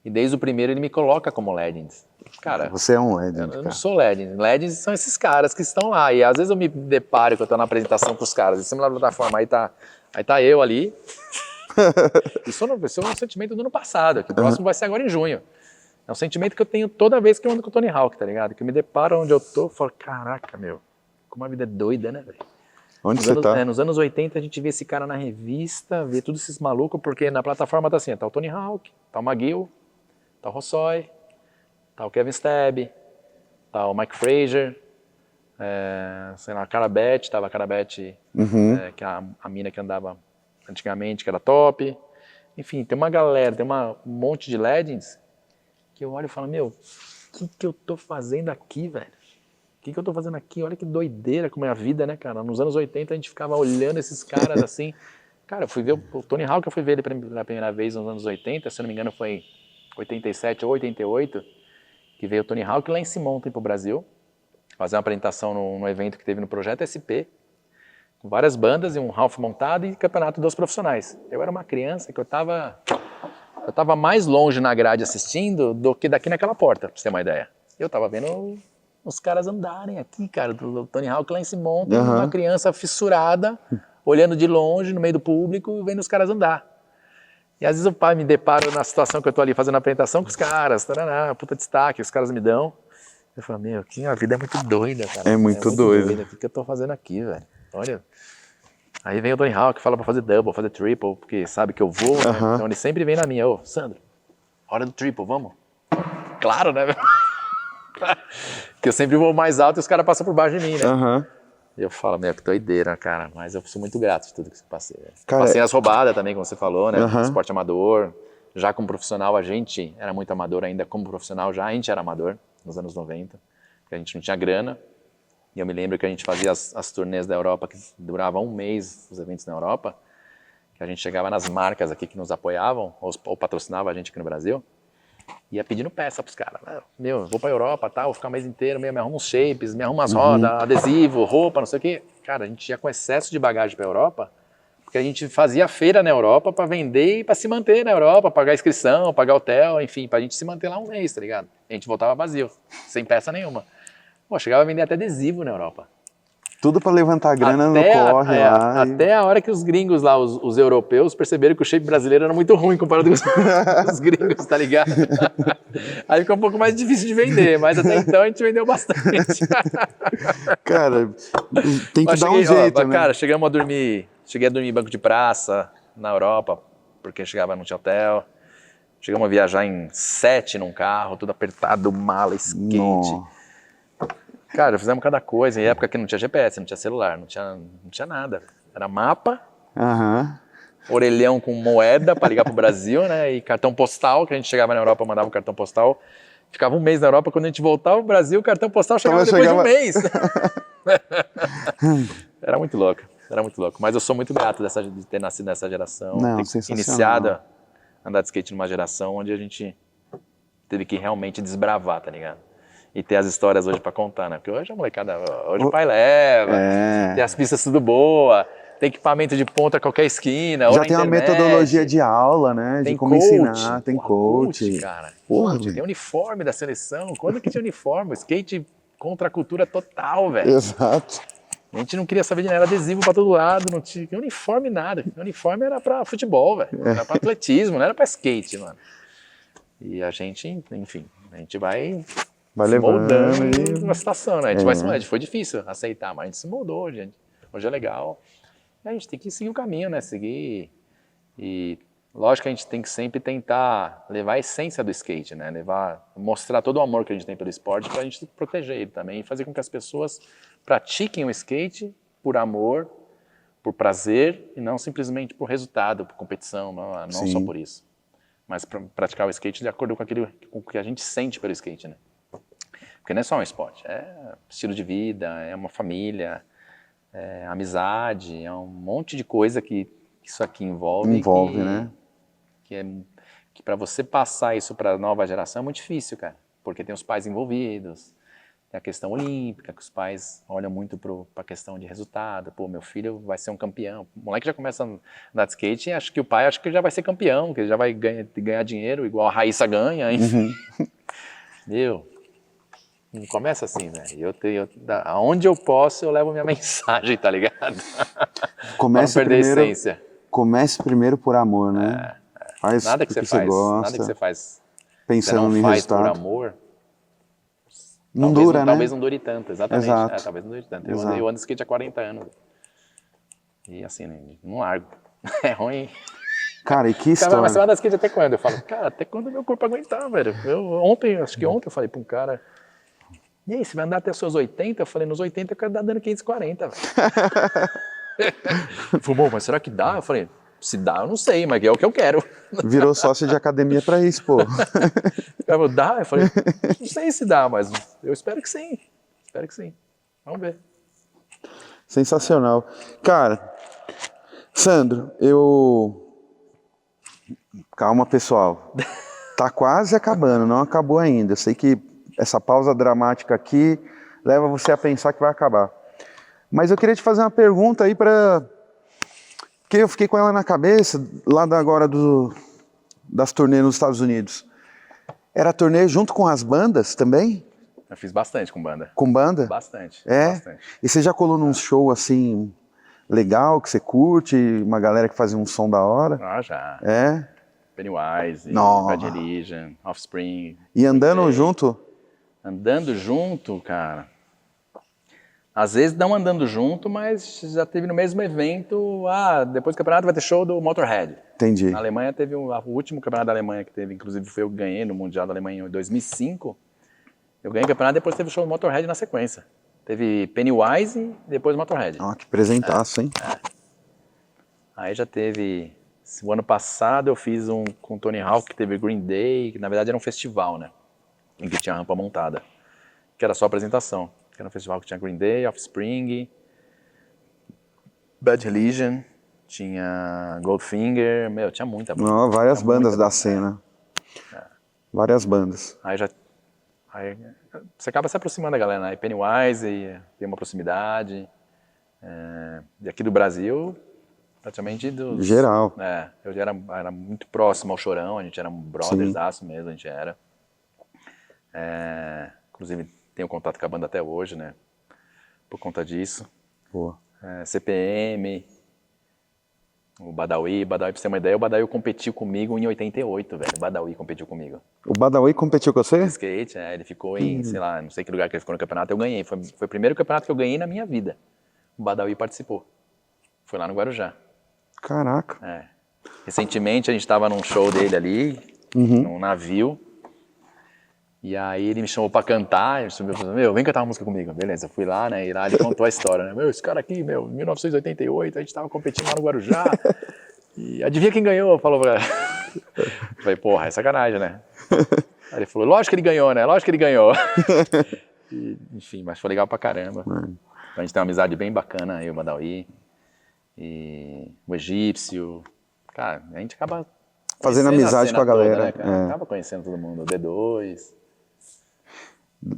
E desde o primeiro ele me coloca como Legends. Cara, você é um Legend, eu não sou Legends. Legends são esses caras que estão lá. E às vezes eu me deparo que eu estou na apresentação com os caras. Em cima da plataforma, aí tá eu ali. Isso é um sentimento do ano passado, que o próximo vai ser agora em junho. É um sentimento que eu tenho toda vez que eu ando com o Tony Hawk, tá ligado? Que eu me deparo onde eu tô e falo, caraca, meu, como a vida é doida, né, velho? Onde você tá? Nos anos 80 a gente vê esse cara na revista, vê todos esses malucos, porque na plataforma tá assim, tá o Tony Hawk, tá o McGill, tá o Rossói, tá o Kevin Stabb, tá o Mike Frazier, sei lá, a Carabete, tava a Carabete, que é a mina que andava antigamente, que era top. Enfim, tem uma galera, tem um monte de Legends que eu olho e falo, meu, o que eu tô fazendo aqui, velho? O que eu tô fazendo aqui? Olha que doideira como é a vida, né, cara? Nos anos 80 a gente ficava olhando esses caras assim. Cara, eu fui ver o Tony Hawk, eu fui ver ele pela primeira vez nos anos 80, se não me engano foi 87 ou 88, que veio o Tony Hawk lá em Simonton pro Brasil, fazer uma apresentação no evento que teve no Projeto SP, com várias bandas e um Ralph montado e campeonato dos profissionais. Eu era uma criança que eu tava mais longe na grade assistindo do que daqui naquela porta, pra você ter uma ideia. Eu tava vendo os caras andarem aqui, cara, do Tony Hawk lá em Simonton, uma criança fissurada, olhando de longe, no meio do público, vendo os caras andar. E às vezes o pai me depara na situação que eu tô ali fazendo a apresentação com os caras, taraná, puta destaque, os caras me dão. Eu falo, meu, a vida é muito doida, cara. É muito doida. O que eu tô fazendo aqui, velho? Olha. Aí vem o Tony Hawk, fala pra fazer double, fazer triple, porque sabe que eu vou, né? Então ele sempre vem na minha, Sandro, hora do triple, vamos? Claro, né? Que eu sempre vou mais alto e os caras passam por baixo de mim, né? Eu falo, meu, que doideira, cara, mas eu sou muito grato de tudo que você passei. Cara, Passei as roubadas também, como você falou, né? Aham. Esporte amador. Já como profissional, a gente era muito amador ainda. Como profissional, já a gente era amador, nos anos 90. Porque a gente não tinha grana. E eu me lembro que a gente fazia as turnês da Europa, que duravam um mês, os eventos na Europa. Que a gente chegava nas marcas aqui que nos apoiavam, ou patrocinavam a gente aqui no Brasil. Ia pedindo peça pros caras. Meu, eu vou pra Europa, tá? Vou ficar o mês inteiro, meu, me arruma uns shapes, me arruma as rodas, adesivo, roupa, não sei o quê. Cara, a gente ia com excesso de bagagem pra Europa, porque a gente fazia feira na Europa pra vender e pra se manter na Europa, pagar inscrição, pagar hotel, enfim, pra gente se manter lá um mês, tá ligado? A gente voltava vazio, sem peça nenhuma. Pô, chegava a vender até adesivo na Europa. Tudo pra levantar grana no Até corre lá. até a hora que os gringos lá, os europeus, perceberam que o shape brasileiro era muito ruim comparado com os gringos, tá ligado? Aí ficou um pouco mais difícil de vender, mas até então a gente vendeu bastante. Cara, tem que Mas dar um jeito, né? cara, cheguei a dormir em banco de praça na Europa, porque chegava não tinha hotel. Chegamos a viajar em 7 num carro, tudo apertado, mala, skate. Nossa. Cara, fizemos cada coisa. Em época que não tinha GPS, não tinha celular, não tinha nada. Era mapa, Aham. orelhão com moeda para ligar pro Brasil, né? E cartão postal, que a gente chegava na Europa, mandava um cartão postal. Ficava um mês na Europa, quando a gente voltava pro Brasil, o cartão postal chegava depois de um mês. Era muito louco, era muito louco. Mas eu sou muito grato de ter nascido nessa geração, Não, ter sensacional. iniciado a andar de skate numa geração onde a gente teve que realmente desbravar, tá ligado? E ter as histórias hoje pra contar, né? Porque hoje a molecada, hoje o pai leva, tem as pistas tudo boa, tem equipamento de ponta a qualquer esquina. Já tem uma metodologia de aula, né? Tem De como coach, ensinar, tem porra, coach. cara. Porra, Coach, velho. tem uniforme da seleção. Quando que tinha uniforme? Skate contra a cultura total, velho. Exato. A gente não queria saber de nada, era adesivo pra todo lado, não tinha uniforme nada. Uniforme era pra futebol, velho. Era pra atletismo, não era pra skate, mano. E a gente, enfim, a gente vai se levando moldando e... uma situação, né? A gente foi difícil aceitar, mas a gente se moldou, gente. Hoje é legal. E a gente tem que seguir o caminho, né? Seguir. E lógico que a gente tem que sempre tentar levar a essência do skate, né? Mostrar todo o amor que a gente tem pelo esporte pra gente proteger ele também e fazer com que as pessoas pratiquem o skate por amor, por prazer e não simplesmente por resultado, por competição, não só por isso. Mas praticar o skate de acordo com o que a gente sente pelo skate, né? Porque não é só um esporte, é estilo de vida, é uma família, é amizade, é um monte de coisa que isso aqui envolve, né? Que para você passar isso para a nova geração é muito difícil, cara. Porque tem os pais envolvidos, tem a questão olímpica, que os pais olham muito para a questão de resultado. Pô, meu filho vai ser um campeão. O moleque já começa a andar de skate e acha que o pai acha que já vai ser campeão, que ele já vai ganhar dinheiro, igual a Raíssa ganha, enfim. Meu, não começa assim, velho. Aonde eu posso, eu levo minha mensagem, tá ligado? Comece pra não perder primeiro, a essência. Comece primeiro por amor, né? Faz Nada que você faz, pensando você em não faz resultado. por amor, Não dura, né? Talvez não dure tanto, exatamente. Exato. Talvez não dure tanto. Exato. Eu ando de skate há 40 anos. E assim, não largo. É ruim. Cara, e que Cara, história. mas você vai andar de skate até quando? Eu falo, cara, até quando meu corpo aguentar, velho. Acho que ontem eu falei pra um cara, e aí, você vai andar até os seus 80? Eu falei, nos 80 eu quero dar dando 540, velho. Fumou, mas será que dá? Eu falei, se dá, eu não sei, mas é o que eu quero. Virou sócio de academia pra isso, pô. O cara falou, dá? Eu falei, não sei se dá, mas eu espero que sim. Espero que sim. Vamos ver. Sensacional. Cara, Sandro, Calma, pessoal. Tá quase acabando, não acabou ainda. Eu sei que essa pausa dramática aqui leva você a pensar que vai acabar. Mas eu queria te fazer uma pergunta aí porque eu fiquei com ela na cabeça, lá agora das turnês nos Estados Unidos. Era turnê junto com as bandas também? Eu fiz bastante com banda. Com banda? Bastante. É? Bastante. E você já colou num show assim, legal, que você curte, uma galera que fazia um som da hora? Ah, já. É? Pennywise, Nossa. Bad Religion, Offspring. E andando junto? Andando junto, cara. Às vezes não andando junto, mas já teve no mesmo evento. Depois do campeonato vai ter show do Motorhead. Entendi. Na Alemanha teve o último campeonato da Alemanha que teve, inclusive foi eu que ganhei no Mundial da Alemanha em 2005. Eu ganhei o campeonato, depois teve o show do Motorhead na sequência. Teve Pennywise e depois Motorhead. Ah, que presentaço, hein? Aí já teve... O ano passado eu fiz um com o Tony Hawk, que teve Green Day, que na verdade era um festival, né? Em que tinha rampa montada. Que era só apresentação. Que era um festival que tinha Green Day, Offspring, Bad Religion, tinha Goldfinger, meu, tinha muita banda. Não, várias Tinha bandas muita da cena. Várias bandas. Aí você acaba se aproximando da galera, né? Aí Pennywise tem uma proximidade. E aqui do Brasil, praticamente dos... Geral. Eu já era muito próximo ao Chorão, a gente era um brothersaço mesmo, a gente era. Inclusive tenho contato com a banda até hoje, né? Por conta disso. Boa. CPM, o Badawi, pra você ter uma ideia, o Badawi competiu comigo em 88, velho. O Badawi competiu comigo. O Badawi competiu com você? Skate, ele ficou em, sei lá, não sei que lugar que ele ficou no campeonato, eu ganhei. Foi o primeiro campeonato que eu ganhei na minha vida. O Badawi participou. Foi lá no Guarujá. Caraca. Recentemente a gente estava num show dele ali, num navio. E aí ele me chamou pra cantar, ele subiu e falou, meu, vem cantar uma música comigo. Beleza, eu fui lá, né, e lá ele contou a história, né, meu, esse cara aqui, meu, em 1988, a gente tava competindo lá no Guarujá, e adivinha quem ganhou? Falou pra eu falei, porra, é sacanagem, né? Aí ele falou, lógico que ele ganhou, né, lógico que ele ganhou. E, enfim, mas foi legal pra caramba. A gente tem uma amizade bem bacana, eu e o Badawi, e o Egípcio, cara, a gente acaba... Fazendo amizade com a galera. Toda, né, cara? Acaba conhecendo todo mundo, o D2...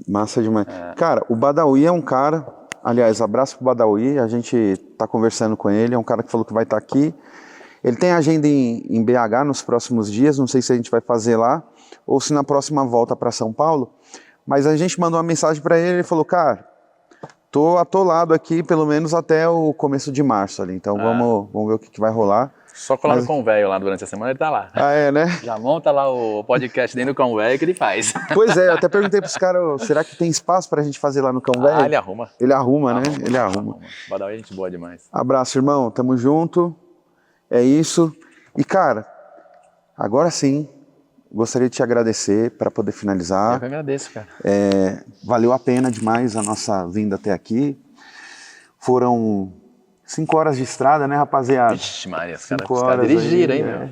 Massa demais. Cara, o Badawi é um cara, aliás, abraço pro Badawi, a gente tá conversando com ele, é um cara que falou que vai estar aqui. Ele tem agenda em BH nos próximos dias, não sei se a gente vai fazer lá, ou se na próxima volta para São Paulo, mas a gente mandou uma mensagem para ele, ele falou, cara, tô atolado aqui pelo menos até o começo de março ali, então vamos ver o que vai rolar. Só colar no Convéio lá durante a semana, ele tá lá. Né? Já monta lá o podcast dentro do Convéio que ele faz. Pois é, eu até perguntei pros caras, será que tem espaço pra gente fazer lá no Convéio? Ele arruma. Ele arruma, né? Ele arruma. Badawi é gente boa demais. Abraço, irmão, tamo junto, é isso. E cara, agora sim, gostaria de te agradecer para poder finalizar. Eu que agradeço, cara. Valeu a pena demais a nossa vinda até aqui. Foram 5 horas de estrada, né, rapaziada? Vixe, Maria, os caras dirigiram, hein, meu?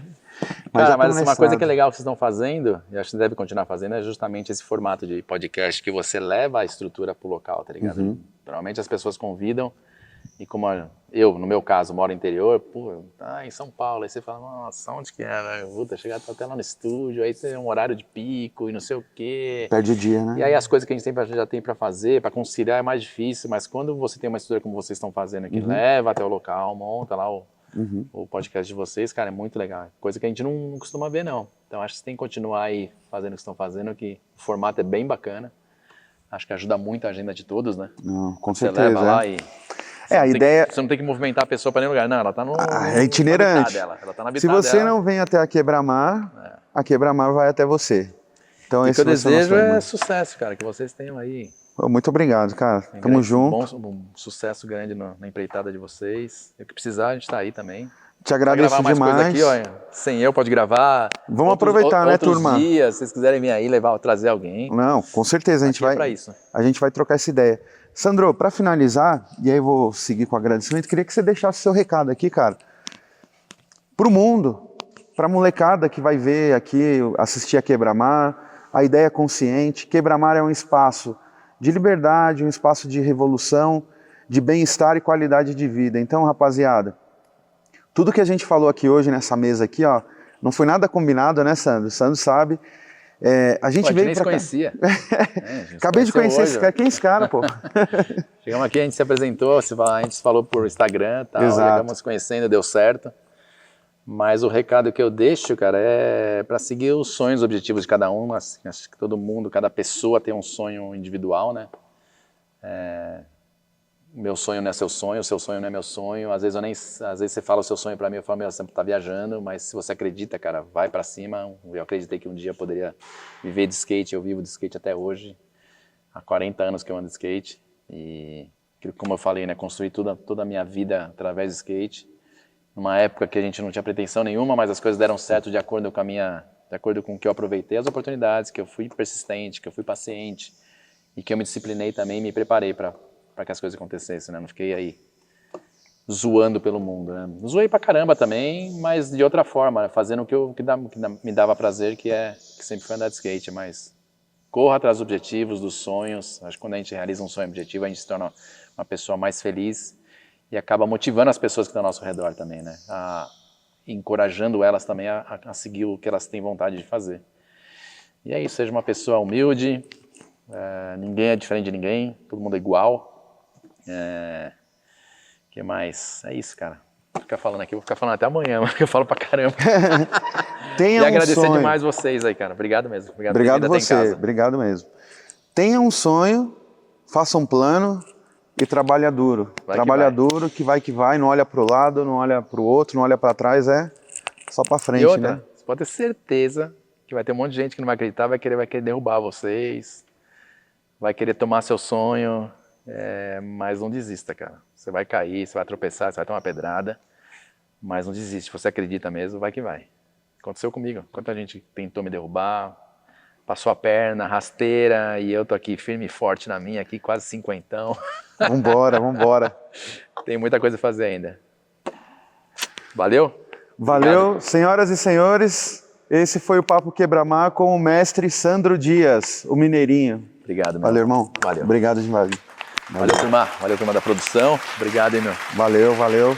Cara, mas uma coisa que é legal que vocês estão fazendo, e acho que você deve continuar fazendo, é justamente esse formato de podcast que você leva a estrutura pro local, tá ligado? Normalmente as pessoas convidam, e como eu, no meu caso, moro no interior, pô, em São Paulo, aí você fala, nossa, onde que é? Puta, chegar até lá no estúdio, aí tem um horário de pico e não sei o quê. Perde o dia, né? E aí as coisas que a gente já tem pra fazer, pra conciliar é mais difícil, mas quando você tem uma estrutura como vocês estão fazendo aqui, leva até o local, monta lá o podcast de vocês, cara, é muito legal. Coisa que a gente não costuma ver, não. Então acho que você tem que continuar aí fazendo o que estão fazendo, que o formato é bem bacana. Acho que ajuda muito a agenda de todos, né? Não, com você certeza. Leva lá e... a ideia... Você não tem que movimentar a pessoa para nenhum lugar. Não, ela tá no é itinerante. Dela. Ela tá na Se você não vem até a Quebra-Mar, a Quebra-Mar vai até você. Então, e o que eu desejo é lema. sucesso, cara. Que vocês tenham aí. Muito obrigado, cara. Tamo junto. Um sucesso grande na empreitada de vocês. O que precisar, a gente tá aí também. Te agradeço gravar demais. Mais coisa aqui, ó, sem eu, pode gravar. Vamos aproveitar, né, turma? Outros dias, se vocês quiserem vir aí, trazer alguém. Não, com certeza. A gente vai trocar essa ideia. Sandro, para finalizar, e aí eu vou seguir com o agradecimento, queria que você deixasse seu recado aqui, cara, pro mundo, pra molecada que vai ver aqui, assistir a Quebra-Mar, a ideia é consciente. Quebra-Mar é um espaço de liberdade, um espaço de revolução, de bem-estar e qualidade de vida. Então, rapaziada, tudo que a gente falou aqui hoje nessa mesa aqui, ó, não foi nada combinado, né, Sandro? O Sandro sabe. A gente veio nem se conhecia. Acabei de conhecer esse cara. Quem é esse cara, pô? Chegamos aqui, a gente se apresentou, a gente falou por Instagram, tal, acabamos se conhecendo, deu certo. Mas o recado que eu deixo, cara, é para seguir os sonhos, os objetivos de cada um. Acho que todo mundo, cada pessoa tem um sonho individual, né? Meu sonho não é seu sonho, o seu sonho não é meu sonho. Às vezes você fala o seu sonho pra mim, eu falo, meu, você tá viajando, mas se você acredita, cara, vai pra cima. Eu acreditei que um dia eu poderia viver de skate, eu vivo de skate até hoje. Há 40 anos que eu ando de skate. E, como eu falei, né, construí toda a minha vida através de skate. Numa época que a gente não tinha pretensão nenhuma, mas as coisas deram certo de acordo com o que eu aproveitei as oportunidades, que eu fui persistente, que eu fui paciente e que eu me disciplinei também e me preparei para que as coisas acontecessem, né? Não fiquei aí zoando pelo mundo, né? Zoei pra caramba também, mas de outra forma, né? Fazendo o que me dava prazer, que sempre foi andar de skate, mas corra atrás dos objetivos, dos sonhos. Acho que quando a gente realiza um sonho objetivo, a gente se torna uma pessoa mais feliz e acaba motivando as pessoas que estão ao nosso redor também, né? Encorajando elas também a seguir o que elas têm vontade de fazer. E é isso, seja uma pessoa humilde, ninguém é diferente de ninguém, todo mundo é igual. Que mais? É isso, cara. Vou ficar falando aqui, vou ficar falando até amanhã, porque eu falo pra caramba. Tenha E agradecer sonho. demais vocês aí, cara. Obrigado mesmo. Obrigado por vir até em você, casa. obrigado mesmo. Tenha um sonho, faça um plano e trabalha duro. Trabalha duro, que vai, não olha pro lado, não olha pro outro, não olha pra trás, é só pra frente, E outra, né? você pode ter certeza que vai ter um monte de gente que não vai acreditar, vai querer derrubar vocês, vai querer tomar seu sonho, mas não desista, cara. Você vai cair, você vai tropeçar, você vai tomar pedrada, mas não desiste. Se você acredita mesmo, vai que vai. Aconteceu comigo. Quanta gente tentou me derrubar, passou a perna, rasteira, e eu tô aqui firme e forte na minha, aqui quase cinquentão. Vambora, vambora. Tem muita coisa a fazer ainda. Valeu? Valeu, Obrigado. senhoras e senhores. Esse foi o Papo Quebra-Mar com o mestre Sandro Dias, o mineirinho. Obrigado, meu. Valeu, irmão. Valeu. Obrigado demais. Valeu, turma. Valeu, turma da produção. Obrigado, hein, meu. Valeu, valeu.